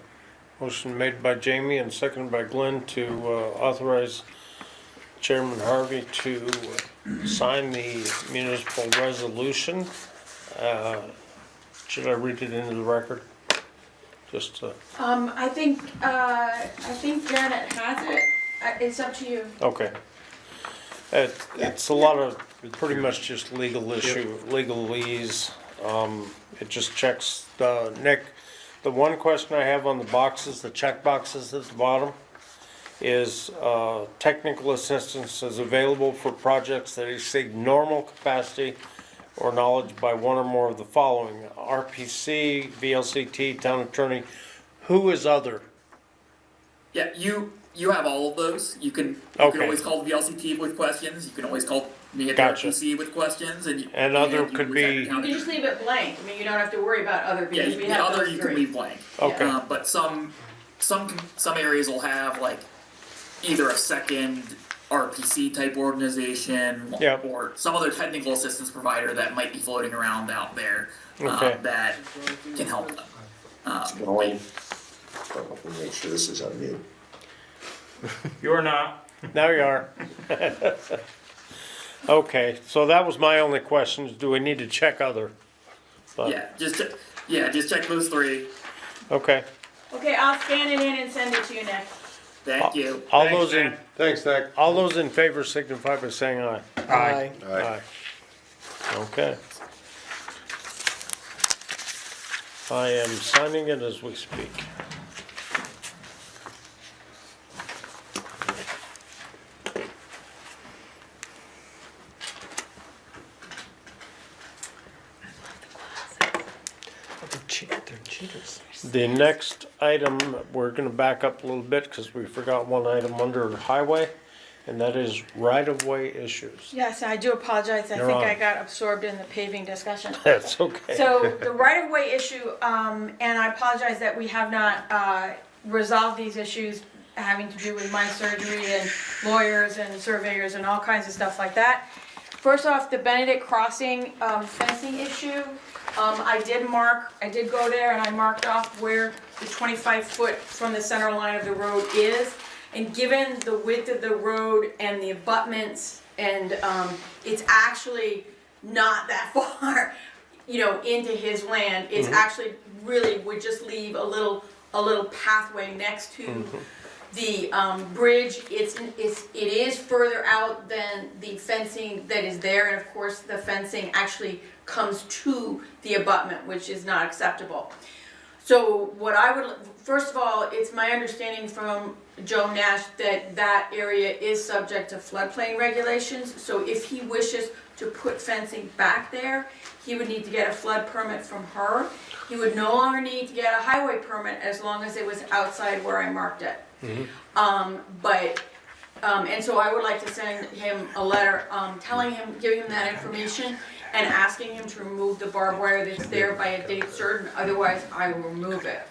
Motion made by Jamie and seconded by Glenn to authorize Chairman Harvey to sign the municipal resolution. Should I read it into the record? Just I think Janet has it. It's up to you. okay. It's a lot of pretty much just legalese. It just checks Nick. The one question I have on the boxes, the check boxes at the bottom, is technical assistance is available for projects that exceed normal capacity or knowledge by one or more of the following: RPC, VLCT, town attorney. Who is other? Yeah, you have all of those. You can always call the VLCT with questions. You can always call me at the RPC with questions, and other could be. You can just leave it blank. I mean, you don't have to worry about other because we have other those you three. can leave blank. Okay. But some areas will have like either a second RPC type organization Yep. or some other technical assistance provider that might be floating around out there Okay. that can help them. Make sure this is on mute. You're not. Now you are. Okay, so that was my only question, do we need to check other? But- Just check those three. Okay, Okay, I'll scan it in and send it to you, Nick. Thank you. all Thanks, those in, Nick. Thanks, Nick. all those in favor signify by saying aye. Aye. All right. Okay. I am signing it as we speak. They're cheaters. The next item, we're gonna back up a little bit because we forgot one item under highway, and that is right-of-way issues. Yes, I do apologize. I You're think on. I got absorbed in the paving discussion. That's okay. So the right-of-way issue, and I apologize that we have not resolved these issues having to do with my surgery and lawyers and surveyors and all kinds of stuff like that. First off, the Benedict Crossing fencing issue, I did go there and I marked off where the 25-foot from the center line of the road is. And given the width of the road and the abutments, and it's actually not that far, into his land. It's actually really would just leave a little pathway next to the bridge. It is further out than the fencing that is there, and of course the fencing actually comes to the abutment, which is not acceptable. So first of all, it's my understanding from Joe Nash that that area is subject to floodplain regulations. So if he wishes to put fencing back there, he would need to get a flood permit from her. He would no longer need to get a highway permit as long as it was outside where I marked it. And so I would like to send him a letter giving him that information and asking him to remove the barbed wire that's there by a date certain, otherwise I will remove it.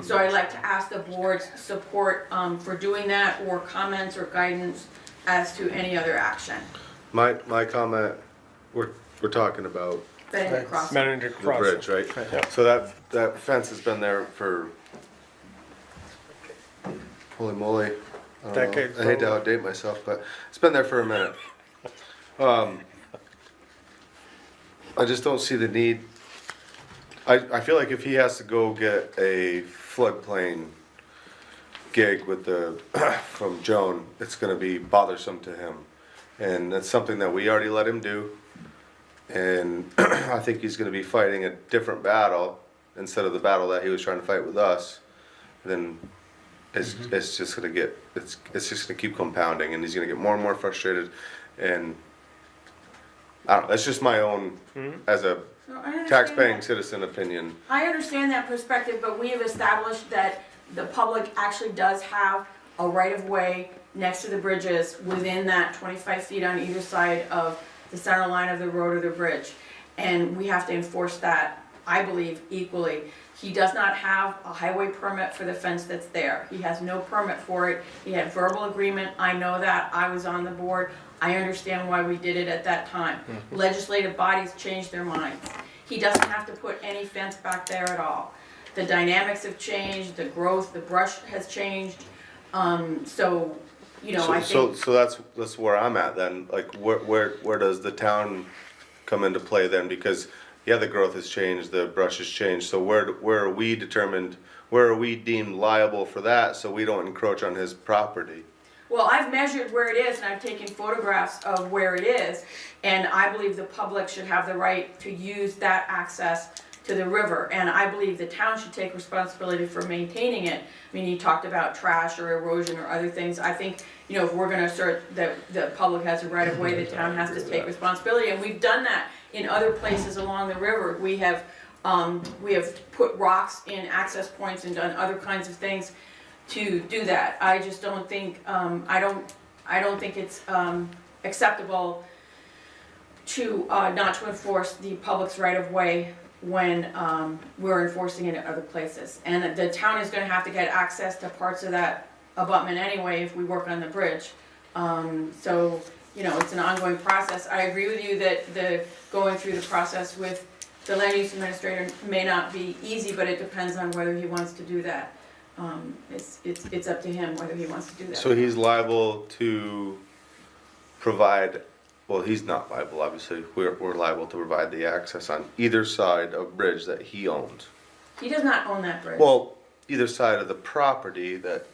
So I'd like to ask the board's support for doing that, or comments or guidance as to any other action. My comment, we're talking about Benedict Crossing. Benedict the Crossing. bridge, right? Yep. So that fence has been there for, holy moly. I don't know. Decades, I hate to probably. outdate myself, but it's been there for a minute. I just don't see the need. I feel like if he has to go get a floodplain gig with from Joan, it's gonna be bothersome to him. And that's something that we already let him do. And I think he's gonna be fighting a different battle instead of the battle that he was trying to fight with us. Then it's just gonna it's just gonna keep compounding, and he's gonna get more and more frustrated. And I don't know, that's just my own, as a So I understand tax-paying that. citizen opinion. I understand that perspective, but we have established that the public actually does have a right-of-way next to the bridges within that 25 feet on either side of the center line of the road or the bridge. And we have to enforce that, I believe, equally. He does not have a highway permit for the fence that's there. He has no permit for it. He had verbal agreement. I know that. I was on the board. I understand why we did it at that time. Legislative bodies changed their minds. He doesn't have to put any fence back there at all. The dynamics have changed, the growth, the brush has changed. So, I think. So that's where I'm at then, like, where does the town come into play then? Because, yeah, the growth has changed, the brush has changed, so where are we deemed liable for that, so we don't encroach on his property? Well, I've measured where it is and I've taken photographs of where it is, and I believe the public should have the right to use that access to the river, and I believe the town should take responsibility for maintaining it. I mean, you talked about trash or erosion or other things. I think, if we're gonna assert that the public has a right of way, the town has to take responsibility, and we've done that in other places along the river. We have put rocks in access points and done other kinds of things to do that. I just don't think, I don't think it's acceptable to not to enforce the public's right of way when we're enforcing it in other places. And the town is gonna have to get access to parts of that abutment anyway if we work on the bridge. So, you know, it's an ongoing process. I agree with you that going through the process with the land use administrator may not be easy, but it depends on whether he wants to do that. It's up to him whether he wants to do that. So he's liable to provide, well, he's not liable, obviously. We're liable to provide the access on either side of bridge that he owns. He does not own that bridge. Well, either side of the property that,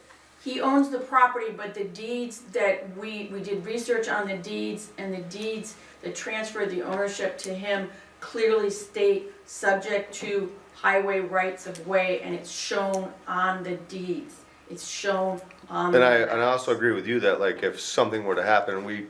He owns the property, but the deeds that we did research on the deeds, and the deeds that transfer the ownership to him clearly state subject to highway rights of way, and it's shown on the deeds. It's shown on the. and I also agree with you that like if something were to happen, we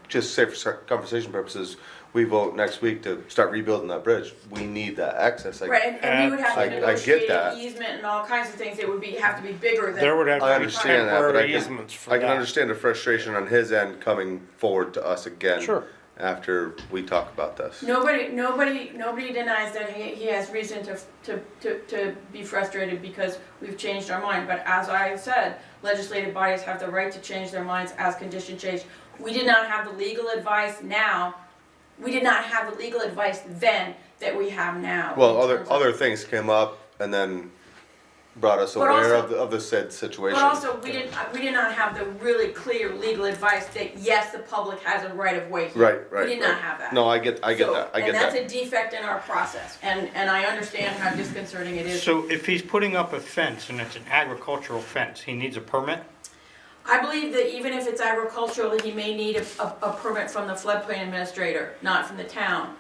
just say for conversation purposes, we vote next week to start rebuilding that bridge. We need that access. Like, Right, and we would have I to get negotiate that. an easement and all kinds of things. It would have to be bigger than. There would have I to be understand that, but temporary easements for I that. can understand the frustration on his end coming forward to us again. Sure. After we talk about this. Nobody denies that he has reason to be frustrated because we've changed our mind. But as I said, legislative bodies have the right to change their minds as conditions change. We did not have the legal advice now. We did not have the legal advice then that we have now. Well, in terms of- other things came up and then brought us But aware also- of the said situation. But also, we did not have the really clear legal advice that yes, the public has a right of way here. Right. We did not have that. No, I get So- that, I get And that's that. a defect in our process, and I understand how disconcerting it is. So if he's putting up a fence and it's an agricultural fence, he needs a permit? I believe that even if it's agricultural, he may need a permit from the floodplain administrator, not from the town,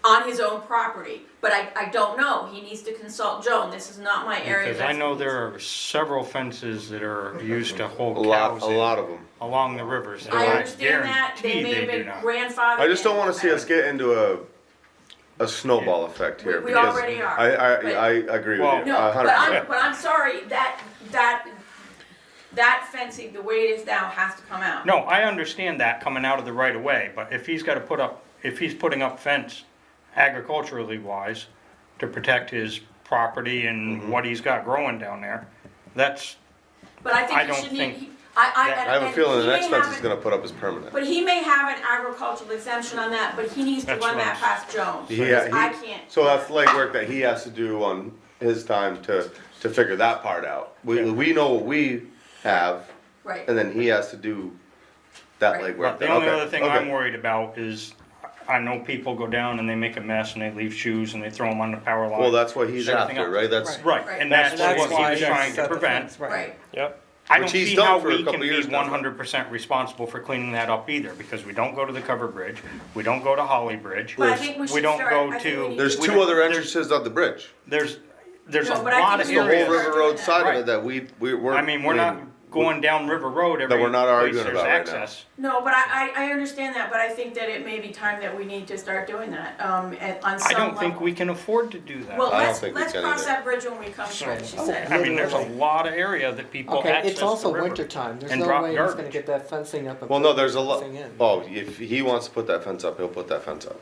on his own property. But I don't know, he needs to consult Joan, this is not my area of Because I know expertise. there are several fences that are used to A hold lot, cows a in lot of them. along the rivers. and I I understand that, they guarantee may have they do been not. grandfathered. I just don't in. wanna see us get into a snowball effect here. We because already are, I agree with Well- you, No, 100%. but I'm sorry, that fencing, the way it is now, has to come out. No, I understand that coming out of the right of way, but if he's gotta if he's putting up fence agriculturally wise to protect his property and Mm-hmm. what he's got growing down there, that's, But I I think he don't should think- need, I have a and feeling he the next may fence have he's an- gonna put up is permanent. But he may have an agricultural exemption on that, but he needs to That's run what that I'm- past Joan. Yeah, I can't. So that's legwork that he has to do on his time to figure that part out. We know what we have, Right. and then he has to do that Right. legwork. the only Okay, other thing okay. I'm worried about is, I know people go down and they make a mess and they leave shoes and they throw them on the power line. Well, that's what he's Everything after, else. right? That's, Right, Right. and That's that's what why he was he trying to set the prevent. fence, Right. Yep. I Which don't he's see done how for a we can couple be years now. 100% responsible for cleaning that up either, because we don't go to the cover bridge, we don't go to Holly Bridge, But I think we we should don't start, go I think we to, need there's to- two other entrances on the bridge. there's No, a but I lot of think The we whole should areas. River Road side of Right. it that we're. I mean, we're not going down River Road every we're not place arguing there's about right now. access. No, but I understand that, but I think that it may be time that we need to start doing that, on I some don't think level. we can afford to do that. Well, I don't let's think we can cross either. that bridge when we come to it, she said. I mean, there's a lot of area that people Okay, access it's also the river. winter time, there's and no drop way he's gonna garbage. get that fencing up. and Well, no, put there's a lot. fencing in. Oh, if he wants to put that fence up, he'll put that fence up.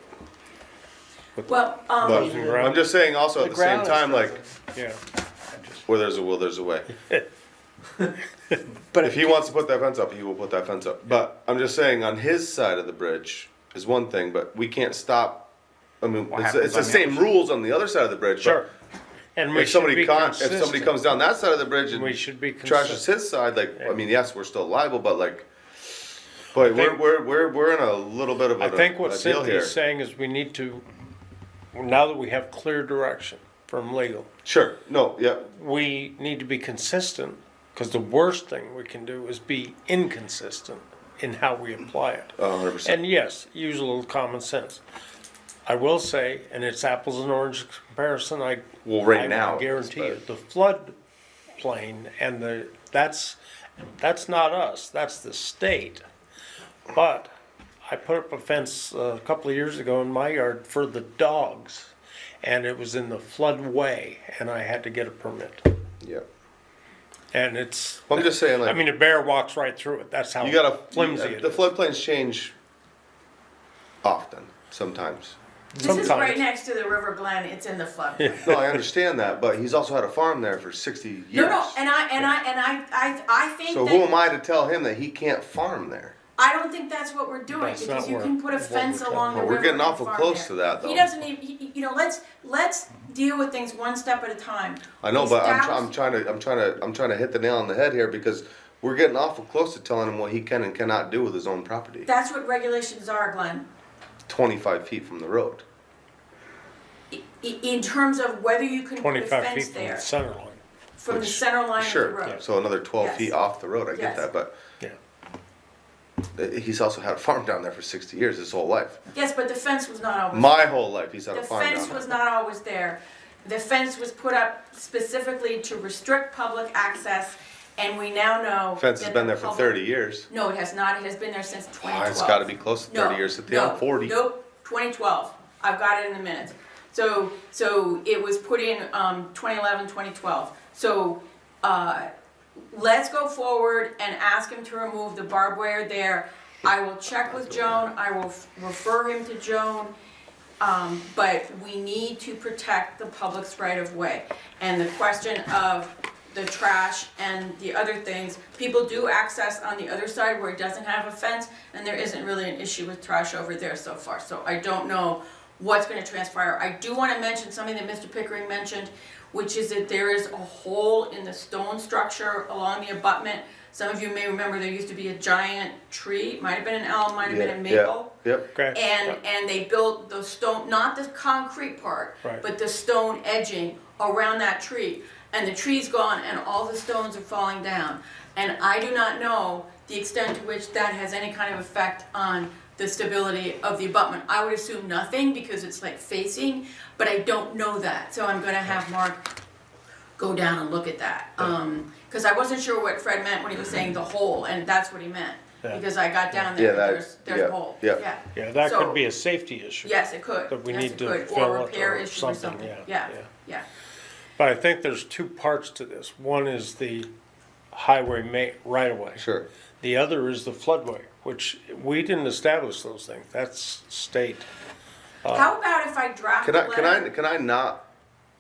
Well, But and ground. I'm just saying also at the same ground is time, like, Yeah. where there's a will, there's a way. But If he wants to put that fence up, he will put that fence up. But I'm just saying, on his side of the bridge is one thing, but we can't stop. I mean, What it's happens the on the same other rules on the other side of the bridge. Sure. And But we if should somebody be if somebody consistent. comes down that side of the bridge and We should be trashes consistent. his side, like, Yeah. I mean, yes, we're still liable, but like, boy, think- we're in a little bit of I think what a deal here. Cynthia's saying is we need to, now that we have clear direction from legal, Sure, no, yeah, we need to be consistent, because the worst thing we can do is be inconsistent in how we apply it. 100%. And yes, use a little common sense. I will say, and it's apples and oranges comparison, Well, right I now, guarantee you, but- the flood plain and that's not us, that's the state. But I put up a fence a couple of years ago in my yard for the dogs, and it was in the floodway, and I had to get a permit. Yeah. And it's, Well, I'm just saying, I like, mean, a bear walks right through it, that's how you gotta, flimsy it the is. floodplains change often, sometimes. This is right Sometimes. next to the River Glen, it's in the flood. No, I understand that, but he's also had a farm there for 60 years. No, and I think So that. who am I to tell him that he can't farm there? I don't think that's what we're doing, That's because not you where- can put a what fence we're talking along the about. river. We're getting and awful farm close there. to that, He though. doesn't even, let's deal with things one step at a time. I know, but I'm Establish- trying to hit the nail on the head here because we're getting awful close to telling him what he can and cannot do with his own property. That's what regulations are, Glenn. 25 feet from the road. In terms of whether you can put a 25 feet fence from the there, center line. from the Which- center line of the Sure, road. so another 12 Yes. feet off the road, I Yes. get that, but Yeah. he's also had a farm down there for 60 years, his whole life. Yes, but the fence was not always. My whole life, he's had a The farm down fence there. was not always there. The fence was put up specifically to restrict public access, and we now know. Fence has that been the there for public- 30 years. No, it has not, it has been there since 2012. It's gotta be close to 30 years, I'm 40. Nope, 2012, I've got it in the minutes. So it was put in, 2011, 2012. So, let's go forward and ask him to remove the barbed wire there. I will check with Joan, I will refer him to Joan, but we need to protect the public's right of way. And the question of the trash and the other things, people do access on the other side where it doesn't have a fence, and there isn't really an issue with trash over there so far, so I don't know what's gonna transpire. I do wanna mention something that Mr. Pickering mentioned, which is that there is a hole in the stone structure along the abutment. Some of you may remember there used to be a giant tree, might have been an elm, might have been a maple. Yep, Okay. And they built the stone, not the concrete part, Right. but the stone edging around that tree. And the tree's gone and all the stones are falling down. And I do not know the extent to which that has any kind of effect on the stability of the abutment. I would assume nothing because it's like facing, but I don't know that. So I'm gonna have Mark go down and look at that. Cause I wasn't sure what Fred meant when he was saying the hole, and that's what he meant. Yeah. Because I got down Yeah, there, that- there's yeah, a hole, yeah. yeah. Yeah, that So- could be a safety issue. Yes, it could. That we Yes, need it to could. fill Or it repair or issue or something, something. yeah, Yeah, yeah. yeah. But I think there's two parts to this. One is the highway right away. sure. The other is the floodway, which we didn't establish those things. That's state. How about if I draft a Can letter? can I not,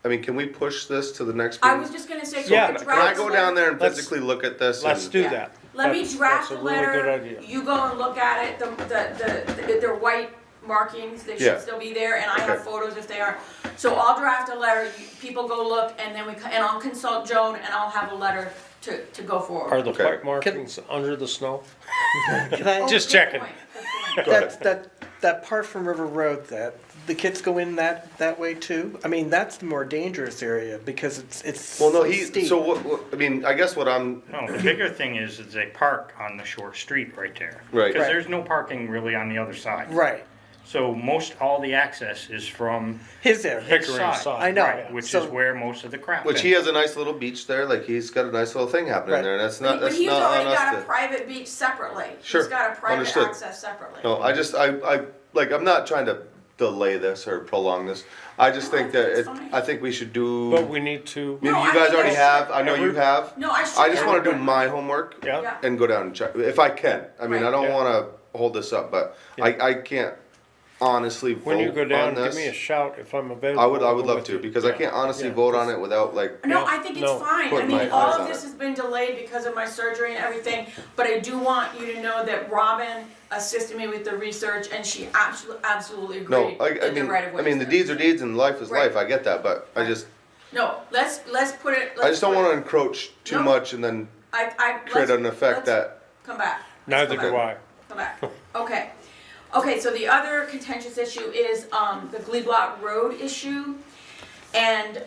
I mean, can we push this to the next I meeting? was just gonna say, Yeah, can Can I I draft a go letter? down there and Let's- physically look at this? Let's and- do Yeah. that. Let me That's- draft that's a a really good letter, idea. you go and look at it, they're white markings, they Yeah. should still be there, and I have Okay. photos if they are. So I'll draft a letter, people go look, and then and I'll consult Joan, and I'll have a letter to go forward. Are the Okay. white markings under the snow? Can I, Oh, Just good checking. point, good point. that part from River Road, that the kids go in that way too? I mean, that's the more dangerous area because it's Well, no, steep. so what, I mean, I guess what I'm, No, the bigger thing is they park on the short street right there. Right. Because Right. there's no parking really on the other side. Right, So all the access is from his area. his Pickering side. side. I know. Right, which So- is where most of the crap which is. he has a nice little beach there, like he's got a nice little thing happening Right. there, and that's But not he's on already us got a to. private beach separately. Sure, He's got a private understood. access separately. No, I'm not trying to delay this or prolong this. I just No, think I that think it's it, fine. I think we should do. But we need to, Maybe No, you I guys think already that's- have. I know you have. No, I should. I just want to do have- my homework yeah, Yeah. and go down and check if I can. I mean, Right. I don't Yeah. want to hold this up, but Yeah. I can't honestly vote when you go on down, this. give me a shout if I'm available. I would I'll go love with to you. because I Yeah. can't honestly Yeah. vote on it without like. No, Yeah, I think it's no, fine. I put my mean, all eyes of on this it. has been delayed because of my surgery and everything, but I do want you to know that Robin assisted me with the research and she absolutely No, agreed I that the right of way. I mean the deeds are deeds and life is Right. life. I get that, but I just No, let's put it. I just don't want to encroach too No. much and then create let's- an effect let's that. Come back. Neither Let's do I. Come back. Okay. Okay, so the other contentious issue is the Gleeblock Road issue. And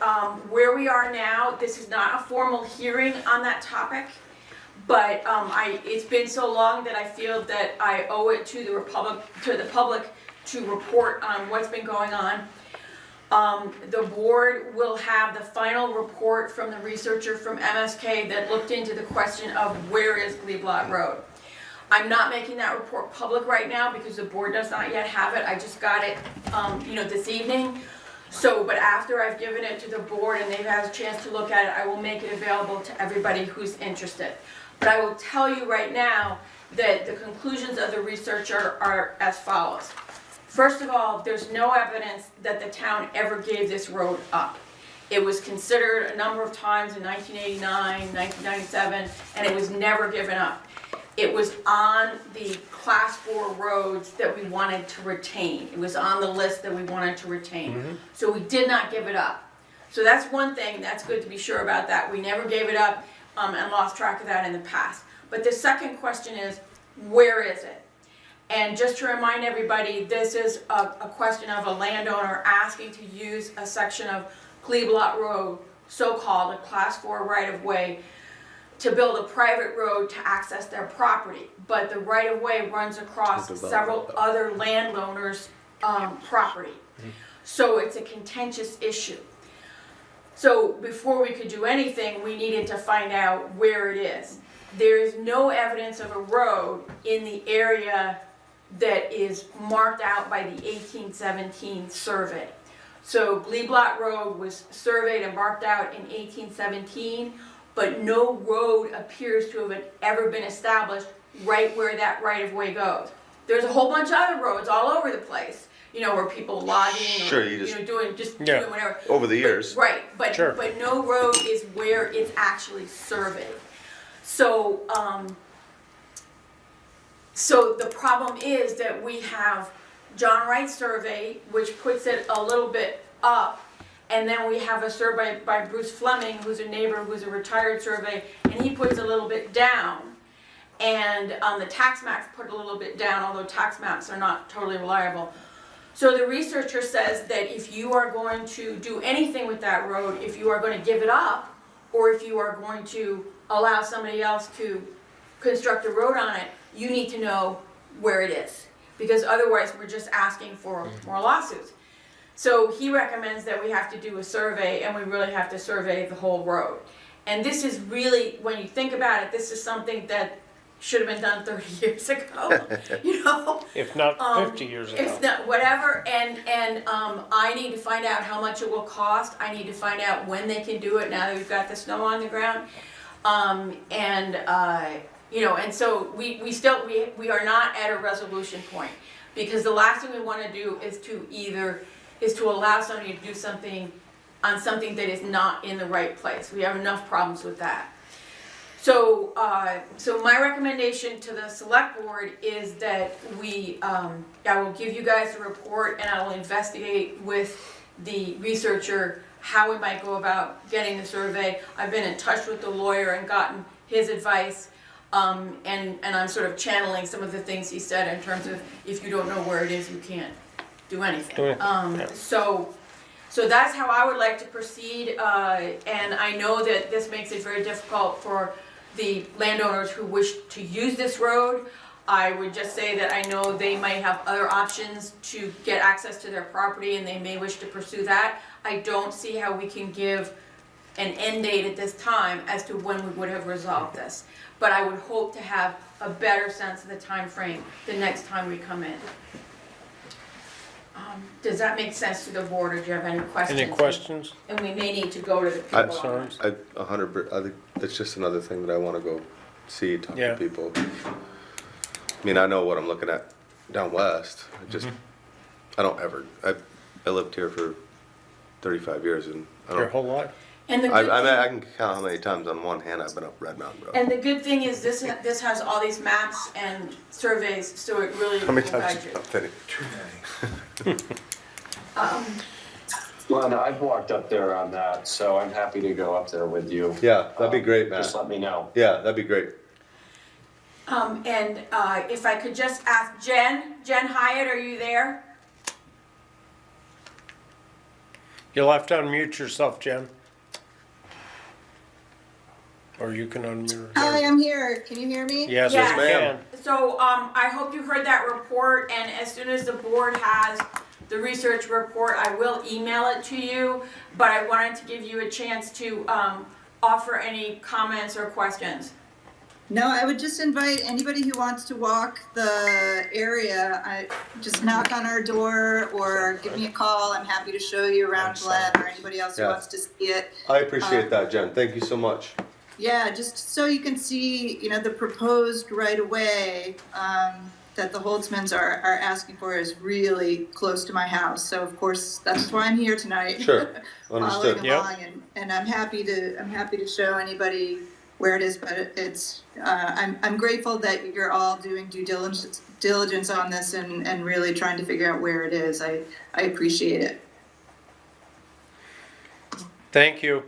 where we are now, this is not a formal hearing on that topic, but it's been so long that I feel that I owe it to the public to report on what's been going on. The board will have the final report from the researcher from MSK that looked into the question of where is Gleeblock Road. I'm not making that report public right now because the board does not yet have it. I just got it, this evening. So, but after I've given it to the board and they've had a chance to look at it, I will make it available to everybody who's interested. But I will tell you right now that the conclusions of the researcher are as follows. First of all, there's no evidence that the town ever gave this road up. It was considered a number of times in 1989, 1997, and it was never given up. It was on the class 4 roads that we wanted to retain. It was on the list that we wanted to retain. So we did not give it up. So that's one thing, that's good to be sure about that. We never gave it up and lost track of that in the past. But the second question is, where is it? And just to remind everybody, this is a question of a landowner asking to use a section of Gleeblatt Road, so-called a class 4 right-of-way, to build a private road to access their property. But the right-of-way runs across several other landowners' property. So it's a contentious issue. So before we could do anything, we needed to find out where it is. There is no evidence of a road in the area that is marked out by the 1817 survey. So Gleeblatt Road was surveyed and marked out in 1817, but no road appears to have ever been established right where that right-of-way goes. There's a whole bunch of other roads all over the place, you know, where people logging Sure, or, you just- doing whatever. Over the years. Right, but, Sure. but no road is where it's actually surveyed. So, so the problem is that we have John Wright's survey, which puts it a little bit up, and then we have a survey by Bruce Fleming, who's a neighbor, who's a retired survey, and he puts a little bit down. And the tax maps put a little bit down, although tax maps are not totally reliable. So the researcher says that if you are going to do anything with that road, if you are going to give it up, or if you are going to allow somebody else to construct a road on it, you need to know where it is. Because otherwise we're just asking for more lawsuits. So he recommends that we have to do a survey, and we really have to survey the whole road. And this is really, when you think about it, this is something that should have been done 30 years ago, you know? If not 50 years ago. If not, whatever, and I need to find out how much it will cost. I need to find out when they can do it now that we've got the snow on the ground. You know, and so we are not at a resolution point, because the last thing we want to do is to allow somebody to do something on something that is not in the right place. We have enough problems with that. So, so my recommendation to the select board is that I will give you guys a report, and I will investigate with the researcher how we might go about getting the survey. I've been in touch with the lawyer and gotten his advice, and I'm sort of channeling some of the things he said in terms of, if you don't know where it is, you can't do anything. So that's how I would like to proceed, and I know that this makes it very difficult for the landowners who wish to use this road. I would just say that I know they might have other options to get access to their property, and they may wish to pursue that. I don't see how we can give an end date at this time as to when we would have resolved this. But I would hope to have a better sense of the time frame the next time we come in. Does that make sense to the board, or do you have any questions? Any questions? And we may need to go to the people on Concerns? that. 100%. I think that's just another thing that I want to go see, talk Yeah. to people. I mean, I know what I'm looking at down west. I just, I don't ever. I lived here for 35 years, and I Your don't. whole life? And the I good mean, thing, I can count how many times on one hand I've been up Red Mountain Road. and the good thing is this has all these maps and surveys, so it really How will many guide times? you. Too many. Glenn, I've walked up there on that, so I'm happy to go up there with you. Yeah, that'd be great, Matt. Just let me know. Yeah, that'd be great. And if I could just ask Jen Hyatt, are you there? You'll have to unmute yourself, Jen. Or you can unmute. Hi, I'm here. Can you hear me? Yes, Yes. ma'am. So I hope you heard that report, and as soon as the board has the research report, I will email it to you, but I wanted to give you a chance to offer any comments or questions. No, I would just invite anybody who wants to walk the area, just knock on our door or give me a call. I'm happy to show you around Glen, or anybody else who Yeah. wants to see it. I appreciate that, Jen. Thank you so much. Yeah, just so you can see, the proposed right of way. that the Holtzmans are asking for is really close to my house. So of course, that's why I'm here tonight. Sure, Following understood. Yep. along, and I'm happy to show anybody where it is, but it's, I'm grateful that you're all doing due diligence on this and really trying to figure out where it is. I appreciate it. Thank you.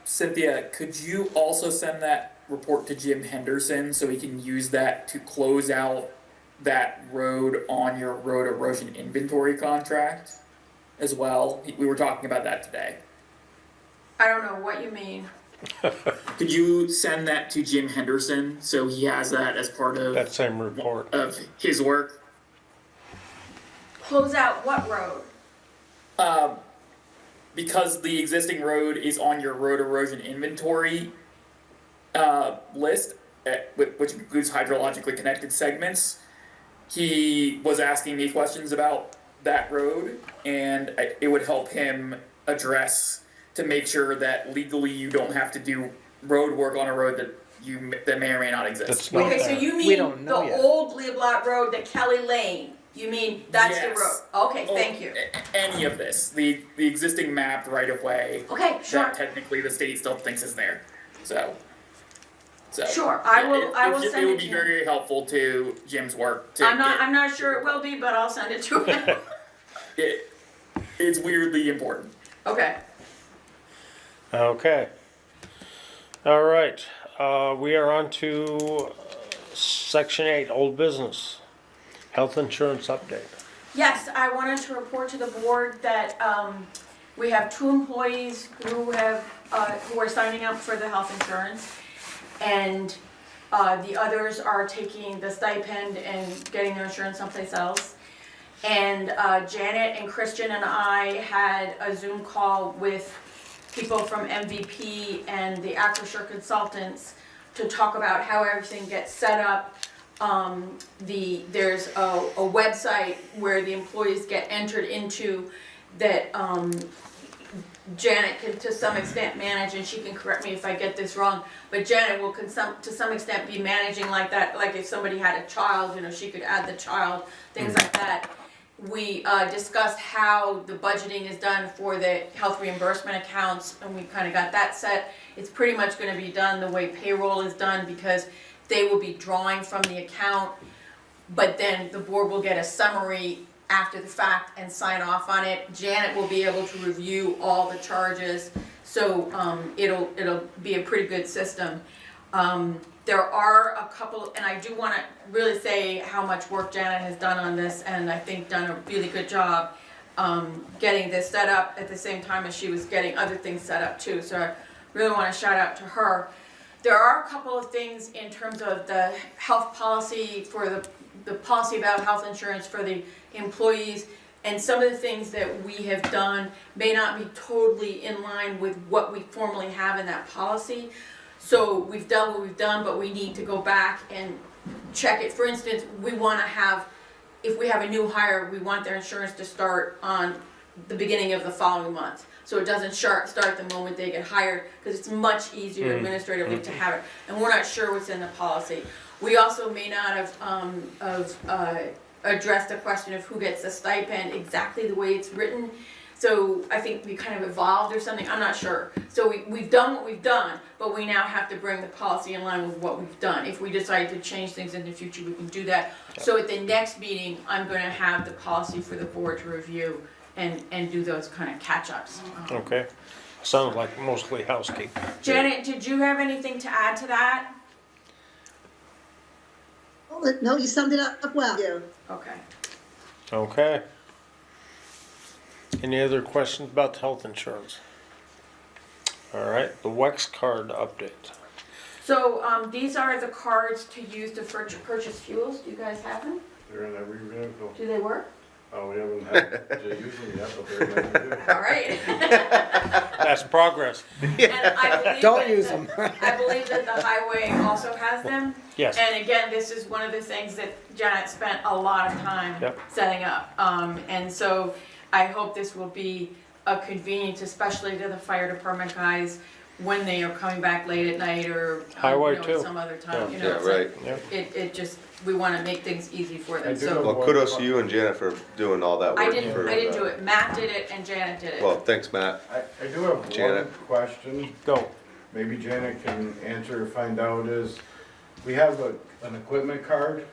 Cynthia, could you also send that report to Jim Henderson so he can use that to close out that road on your road erosion inventory contract as well? We were talking about that today. I don't know what you mean. Could you send that to Jim Henderson so he has that as part of That same report. of his work? Close out what road? Because the existing road is on your road erosion inventory list, which includes hydrologically connected segments. He was asking me questions about that road, and it would help him address to make sure that legally you don't have to do road work on a road that may or may not exist. That's not Okay, so there. you We mean don't the know yet. old Leoblot Road, the Kelly Lane? You mean that's the Yes. road? Okay, thank you. Any of this, the existing mapped right of way Okay, sure. that technically the state still thinks is there. So Sure, I will it send would it be to you. very helpful to Jim's work. To I'm get- not sure it will be, but I'll send it to him. It's weirdly important. Okay. Okay. All right, we are on to section 8, old business. Health insurance update. Yes, I wanted to report to the board that we have 2 employees who are signing up for the health insurance, and the others are taking the stipend and getting their insurance someplace else. And Janet and Christian and I had a Zoom call with people from MVP and the Acrisure consultants to talk about how everything gets set up. There's a website where the employees get entered into that Janet can to some extent manage, and she can correct me if I get this wrong, but Janet will to some extent be managing like that, like if somebody had a child, she could add the child, things like that. We discussed how the budgeting is done for the health reimbursement accounts, and we kind of got that set. It's pretty much going to be done the way payroll is done, because they will be drawing from the account, but then the board will get a summary after the fact and sign off on it. Janet will be able to review all the charges, so it'll be a pretty good system. There are a couple, and I do want to really say how much work Janet has done on this, and I think done a really good job getting this set up at the same time as she was getting other things set up too. So I really want to shout out to her. There are a couple of things in terms of the health policy for the policy about health insurance for the employees, and some of the things that we have done may not be totally in line with what we formally have in that policy. So we've done what we've done, but we need to go back and check it. For instance, we want to have, if we have a new hire, we want their insurance to start on the beginning of the following month. So it doesn't start the moment they get hired, because it's much easier administratively to have it. And we're not sure what's in the policy. We also may not have addressed the question of who gets the stipend exactly the way it's written. So I think we kind of evolved or something, I'm not sure. So we've done what we've done, but we now have to bring the policy in line with what we've done. If we decide to change things in the future, we can do that. So at the next meeting, I'm gonna have the policy for the board to review and do those kind of catch-ups. Okay. Sounds like mostly housekeeping. Janet, did you have anything to add to that? Oh, no, you summed it up well. Okay. Okay. Any other questions about the health insurance? All right, the WEX card update. So these are the cards to use to purchase fuels. Do you guys have them? They're in every vehicle. Do they work? Oh, we haven't had to use them yet, but they're in every vehicle. All right. That's progress. And I believe Don't that use the- them. I believe that the highway also has them. Yes. And again, this is one of the things that Janet spent a lot of time Yep. setting up. And so I hope this will be a convenience, especially to the fire department guys when they are coming back late at night or Highway at too. some other time, Yeah, it's like, right. it just, we wanna make things easy for I them, do so. have Well, kudos to you and Janet for doing all that work. I didn't for, do it, Matt did it and Janet did it. Well, thanks, Matt. I do have one Janet. question, Go. maybe Janet can answer or find out is, we have an equipment card,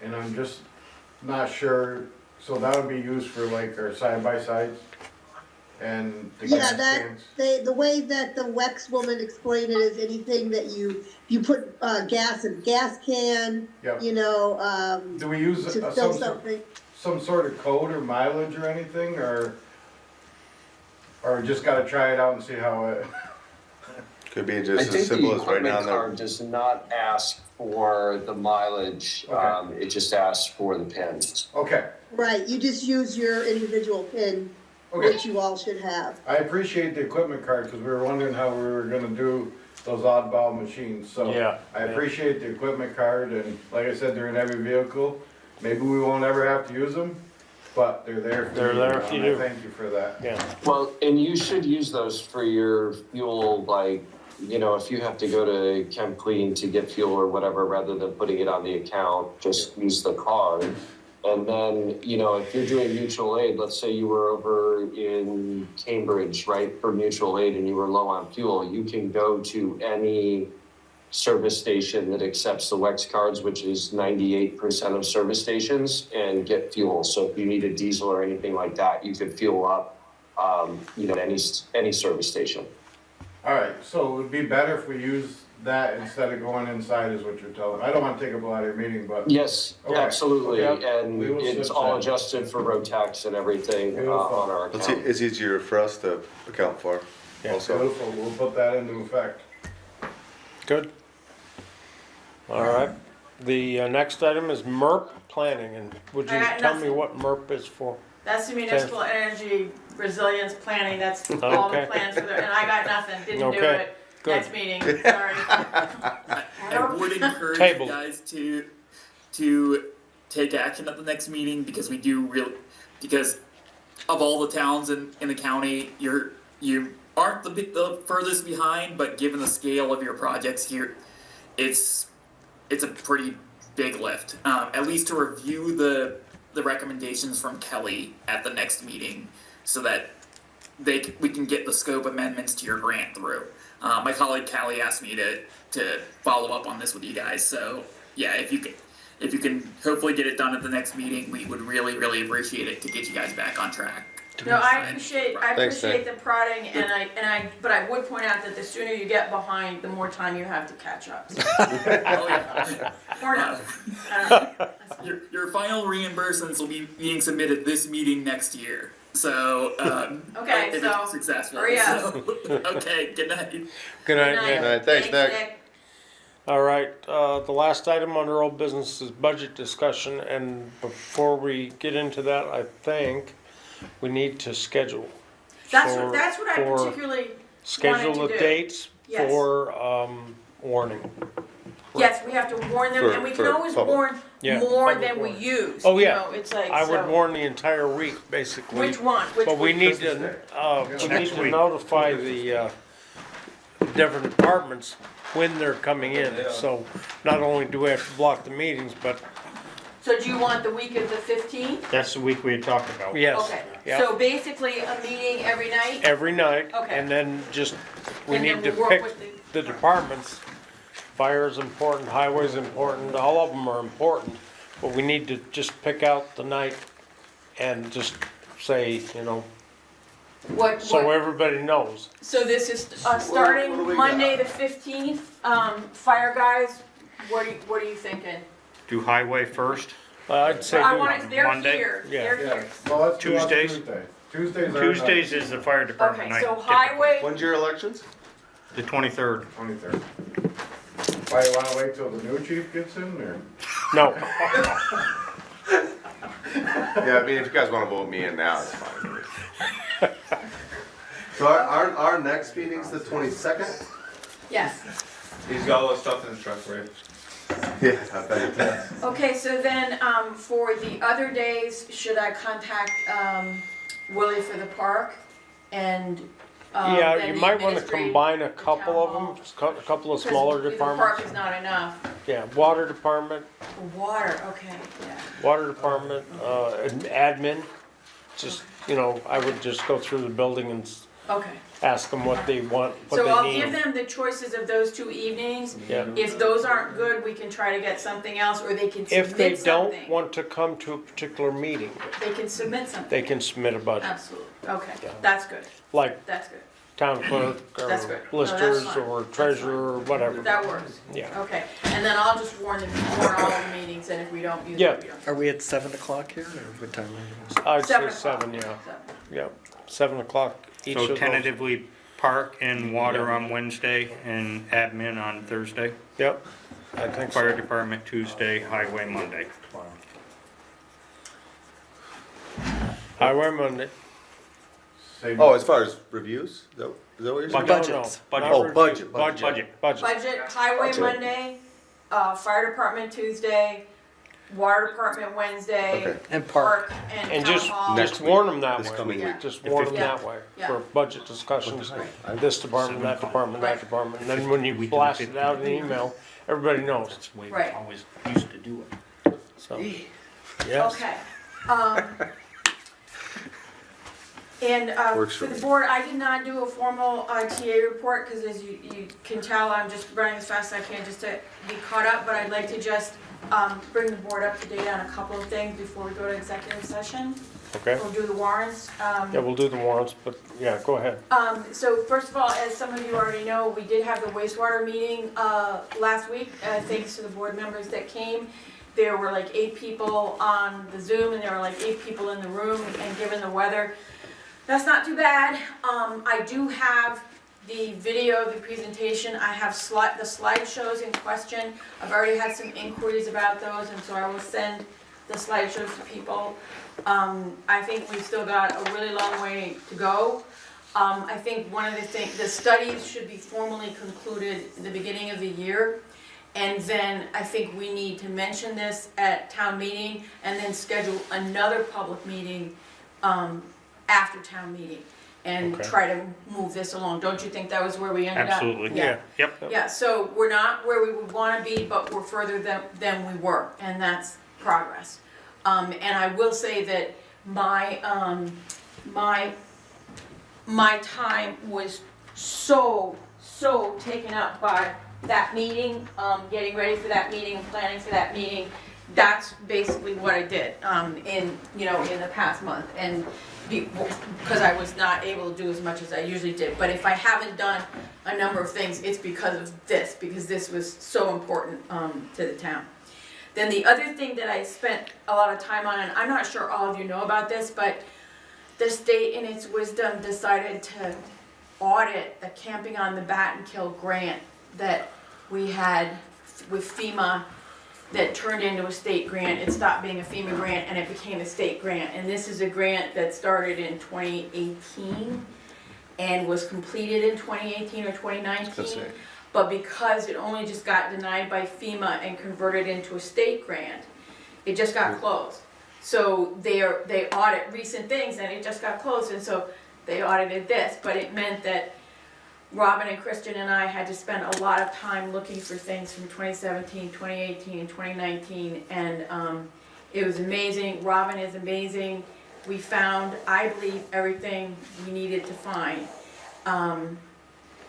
and I'm just not sure, so that would be used for like our side-by-sides and the Yeah, gas that, cans? the way that the Wex woman explained it is anything that you put, gas in a gas can, Yep. you know, Do we use to some, fill something. some sort of code or mileage or anything, or we just gotta try it out and see how it? Could be I just think as simple the as right now. equipment card does not ask for the mileage, Okay. it just asks for the pins. Okay, Right, you just use your individual pin, okay. which you all should have. I appreciate the equipment card, because we were wondering how we were gonna do those oddball machines, so. Yeah. I appreciate the equipment card, and like I said, they're in every vehicle. Maybe we won't ever have to use them, but they're there for They're you, there if you and I do. thank you for that. Yeah. Well, and you should use those for your fuel, like, you know, if you have to go to Chem Clean to get fuel or whatever, rather than putting it on the account, just use the card. And then, you know, if you're doing mutual aid, let's say you were over in Cambridge, right, for mutual aid and you were low on fuel, you can go to any service station that accepts the WEX cards, which is 98% of service stations, and get fuel. So if you need a diesel or anything like that, you could fuel up, you know, any service station. All right, so it would be better if we use that instead of going inside, is what you're telling me. I don't wanna take up a lot of your meeting, but. Yes, Okay. absolutely, Okay. and We will it's switch all that. adjusted for road tax and everything Beautiful. on our account. It's easier for us to account for also. Beautiful, we'll put that into effect. Good. All right. The next item is MERP planning, and would you I got tell me nothing. what MERP is for? That's the municipal energy resilience planning, that's all the Okay. plans for the, and I got nothing, didn't do Okay, it. good. Next meeting, sorry. I would encourage Table. you guys to take action at the next meeting because we do because of all the towns in the county, you aren't the furthest behind, but given the scale of your projects here, it's a pretty big lift. At least to review the recommendations from Kelly at the next meeting so that we can get the scope amendments to your grant through. My colleague Callie asked me to follow up on this with you guys, so yeah, if you can hopefully get it done at the next meeting, we would really, really appreciate it to get you guys back on track. No, I appreciate Thanks, the prodding, but I would point out that the sooner you get behind, the more time you have to catch up. Oh, yeah. Or not, I don't know. Your final reimbursements will be being submitted this meeting next year. So, Okay, if so, it's successful. hurry up. So, okay, good night. Good night, Good Nick. All right, thanks, Nick. All right, the last item under old business is budget discussion, and before we get into that, I think we need to schedule. That's for- what I for- particularly Schedule wanted the to do. dates Yes. for, warning. Yes, we have to warn them, For- and we can for always public. warn Yeah, more public than we warning. use. Oh, you yeah. know, it's like, I would so- warn the entire week, basically. Which one? Which But we week? need to, notify the, different departments when they're coming in. Yeah. So not only do we have to block the meetings, but So do you want the week of the 15th? That's the week we had talked about. yes, Okay, yeah, so basically a meeting every night? every night. Okay. And then just, we And then need to we'll work pick with the departments. Fire's important, highway's important, all of them are important. But we need to just pick out the night and just say, so everybody knows. So this is what do starting we Monday the got? 15th. Fire guys, what are you thinking? Do highway first, I'd say I do want it, they're Monday? here, Yeah. they're Yeah, here. well, let's do on Tuesdays? Tuesday. Tuesdays are. Tuesdays is the fire department Okay, night. so typically. highway, When's your elections? The 23rd. 23rd. Why, you wanna wait till the new chief gets in, or? No, Yeah, I mean, if you guys wanna vote me in now, it's fine. So our next meeting's the 22nd? yes. He's got all the stuff in his truck, right? Yeah, I bet it does. Okay, so then, for the other days, should I contact, Willie for the park? and, Yeah, then you the might wanna administrative- combine a the couple town of hall. them, a couple of Because smaller the departments. park is not enough. Yeah, water department, Water, okay, yeah. water department, and admin. Just, you know, I would just go through the building and Okay. ask them what they want, what So I'll they give need. them the choices of those 2 evenings. Yeah. If those aren't good, we can try to get something else, or they can If they submit don't something. want to come to a particular meeting, They can submit something. they can submit a budget, Absolutely, okay, Yeah. that's good, like that's good. town clerk That's or good. No, that's listers fine. or That's treasurer or whatever. That works, Yeah, okay. And then I'll just warn all the meetings, and if we don't use Yeah. it, we don't. Are we at 7 o'clock here, or what time are you? I'd say 7 o'clock. 7, yeah, yeah, 7 o'clock each of So those. tentatively, park and water on Wednesday and admin on Thursday, Yep, I think fire so. department Tuesday, highway Monday. Highway Monday. Same- Oh, as far as reviews, is that what you're saying? No, no, Budgets. not Oh, review. budget. Budget. Budget, highway Budget. Monday, fire department Tuesday, water department Wednesday, Okay. And park. and And town just, hall. just warn them that This way. coming week. Just The warn them 15th. that way, Yeah. for budget discussions, this department, that department, Right. that department, and then when you blast it out in email, everybody knows, That's the way we Right. always used to do it. so. Yes, Okay. And Works for for the me. board, I did not do a formal TA report, because as you can tell, I'm just running as fast as I can just to be caught up, but I'd like to just bring the board up to date on a couple of things before we go to executive session. okay, We'll do the warrants. yeah, we'll do the warrants, but, yeah, go ahead. So first of all, as some of you already know, we did have the wastewater meeting last week, thanks to the board members that came. There were like 8 people on the Zoom, and there were like 8 people in the room, and given the weather, that's not too bad. I do have the video of the presentation. I have the slideshows in question. I've already had some inquiries about those, and so I will send the slideshows to people. I think we've still got a really long way to go. I think one of the things, the studies should be formally concluded in the beginning of the year. And then I think we need to mention this at town meeting, and then schedule another public meeting after town meeting, and Okay. try to move this along. Don't you think that was where we ended up? Absolutely. Yeah. Yep. Yeah, so we're not where we would wanna be, but we're further than we were, and that's progress. And I will say that my time was so taken up by that meeting, getting ready for that meeting, and planning for that meeting. That's basically what I did, in the past month, and because I was not able to do as much as I usually did. But if I haven't done a number of things, it's because of this, because this was so important, to the town. Then the other thing that I spent a lot of time on, and I'm not sure all of you know about this, but the state in its wisdom decided to audit the Camping on the Batten Kill grant that we had with FEMA that turned into a state grant. It stopped being a FEMA grant and it became a state grant. And this is a grant that started in 2018 and was completed in 2018 or 2019. But because it only just got denied by FEMA and converted into a state grant, it just got closed. So they audit recent things, and it just got closed, and so they audited this. But it meant that Robin and Christian and I had to spend a lot of time looking for things from 2017, 2018, and 2019, and it was amazing. Robin is amazing. We found, I believe, everything we needed to find.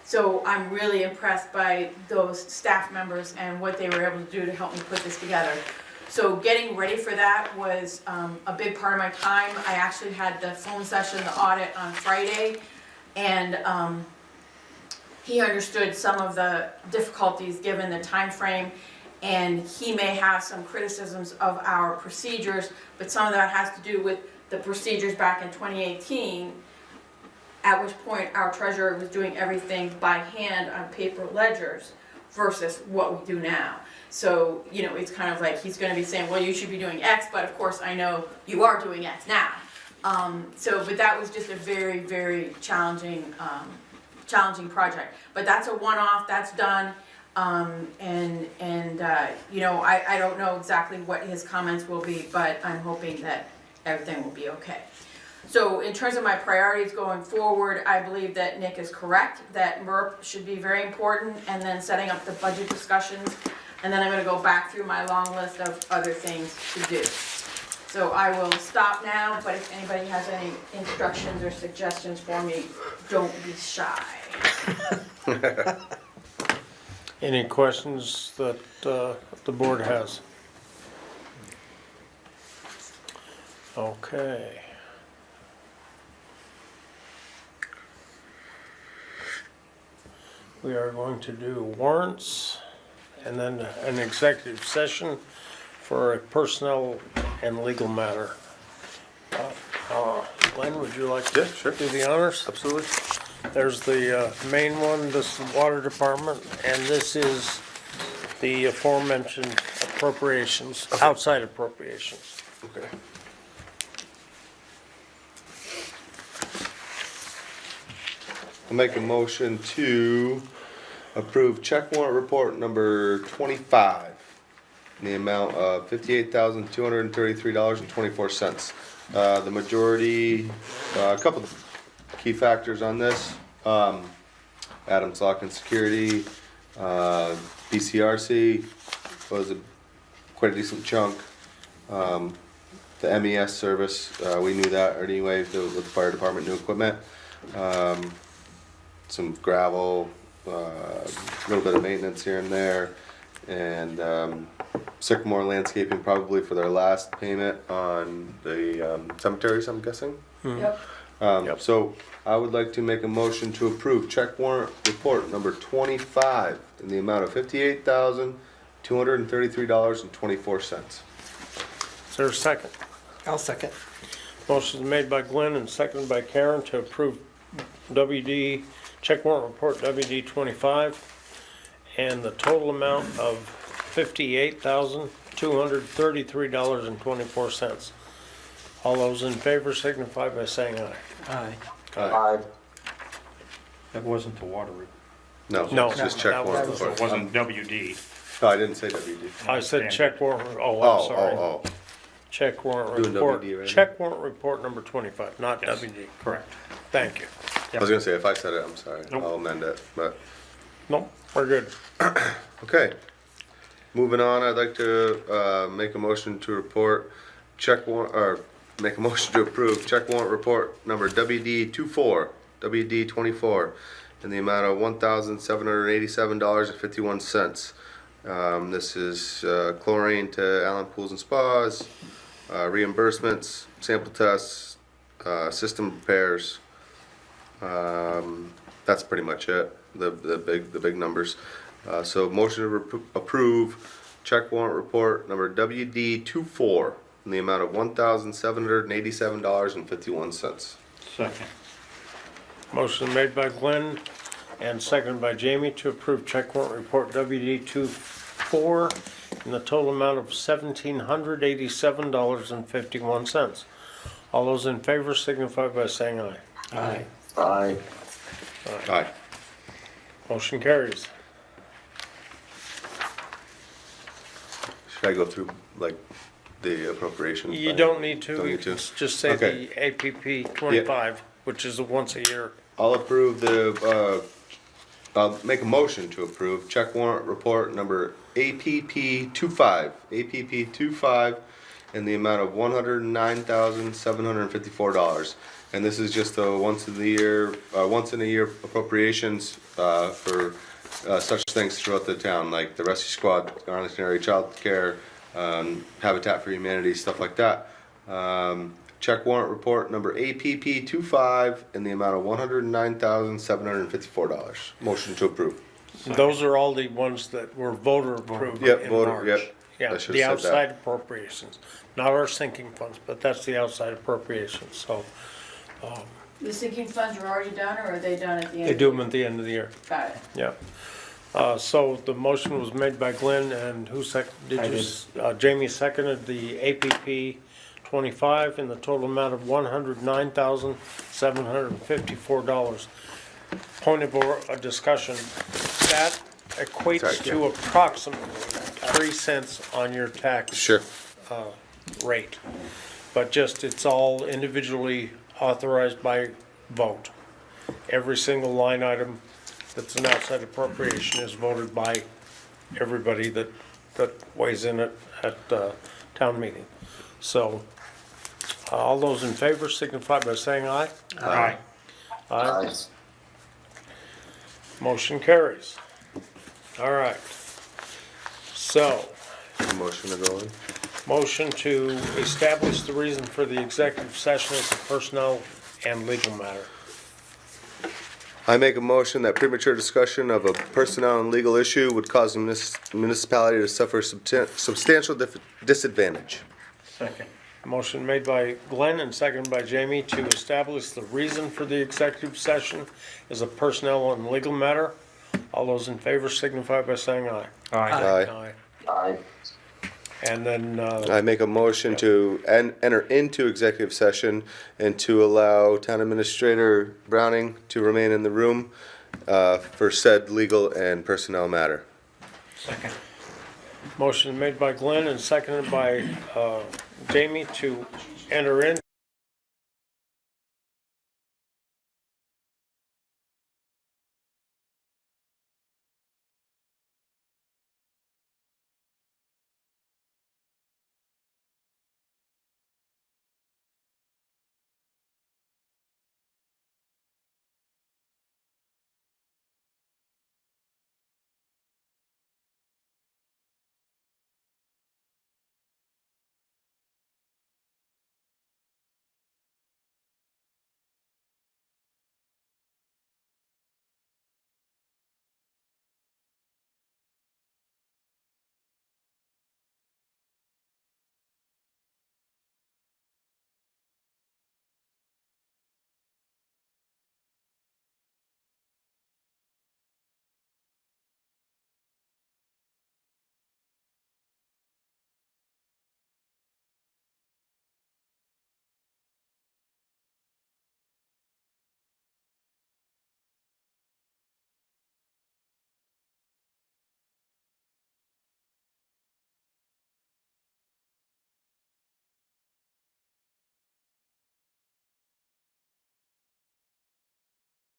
So I'm really impressed by those staff members and what they were able to do to help me put this together. So getting ready for that was a big part of my time. I actually had the phone session, the audit on Friday, and he understood some of the difficulties given the time frame, and he may have some criticisms of our procedures, but some of that has to do with the procedures back in 2018, at which point our treasurer was doing everything by hand on paper ledgers versus what we do now. So, it's kind of like he's gonna be saying, well, you should be doing X, but of course I know you are doing X now. But that was just a very, very challenging project. But that's a one-off, that's done, I don't know exactly what his comments will be, but I'm hoping that everything will be okay. So in terms of my priorities going forward, I believe that Nick is correct, that MERP should be very important, and then setting up the budget discussions. And then I'm gonna go back through my long list of other things to do. So I will stop now, but if anybody has any instructions or suggestions for me, don't be shy. Any questions that the board has? Okay. We are going to do warrants and then an executive session for a personnel and legal matter. Glenn, would you like to Yeah, sure. do the honors? Absolutely. There's the main one, this is the water department, and this is the aforementioned appropriations, outside appropriations. Okay. I'll make a motion to approve check warrant report number 25 in the amount of $58,233.24. The majority, a couple of key factors on this. Adams Lock and Security, BCRC was quite a decent chunk. The MES service, we knew that anyway with the fire department new equipment. Some gravel, a little bit of maintenance here and there, and Sycamore Landscaping probably for their last payment on the cemeteries, I'm guessing. Yep. So I would like to make a motion to approve check warrant report number 25 in the amount of $58,233.24. Is there a second? I'll second. Motion is made by Glenn and seconded by Karen to approve WD, check warrant report WD 25, and the total amount of $58,233.24. All those in favor signify by saying aye. Aye. Aye. That wasn't the water, No, No, it's just that check was- warrant so report. it wasn't WD. No, I didn't say WD. I said check warrant, oh, Oh, I'm sorry. oh, oh. Check warrant Doing report, WD right now? check warrant report number 25, not Yes. WD. Correct. Thank you. I was gonna say, if I said it, I'm sorry. Nope. I'll amend it, but, No, we're good. okay. Moving on, I'd like to, make a motion to report check warrant, or make a motion to approve check warrant report number WD 24 in the amount of $1,787.51. This is, chlorine to Allen Pools and Spas, reimbursements, sample tests, system repairs. That's pretty much it, the big numbers. So motion to approve check warrant report number WD 24 in the amount of $1,787.51. Second. Motion made by Glenn and seconded by Jamie to approve check warrant report WD 24 in the total amount of $1,787.51. All those in favor signify by saying aye. Aye. Aye. Aye. Motion carries. Should I go through like the appropriations? You don't need to. Don't You need to. can just say Okay. the APP 25, which is a once a year. I'll approve I'll make a motion to approve check warrant report number APP 25 in the amount of $109,754. And this is just a once in a year appropriations for such things throughout the town, like the rescue squad, Arlington area child care, Habitat for Humanity, stuff like that. Check warrant report number APP 25 in the amount of $109,754. Motion to approve. Those are all the ones that were voter approved Yep, in voter, March. yep. I Yeah, should've the said that. outside appropriations, not our sinking funds, but that's the outside appropriations, so. The sinking funds are already done, or are they done at the end? They do them at the end of the year, Got it. yeah. So the motion was made by Glenn, and who I Jamie seconded the APP 25 in the total amount of $109,754. Point of a discussion, that equates Sorry, to approximately 3 cents on your tax Sure. rate. But just, it's all individually authorized by vote. Every single line item that's an outside appropriation is voted by everybody that weighs in it at town meeting. So, all those in favor signify by saying aye. Aye. Aye. Motion carries. All right. So, Motion to go in. motion to establish the reason for the executive session as a personnel and legal matter. I make a motion that premature discussion of a personnel and legal issue would cause the municipality to suffer substantial disadvantage. Second. Motion made by Glenn and seconded by Jamie to establish the reason for the executive session as a personnel and legal matter. All those in favor signify by saying aye. Aye. Aye. And then, I make a motion to enter into executive session and to allow Town Administrator Browning to remain in the room for said legal and personnel matter. Second. motion made by Glenn and seconded by Jamie to enter in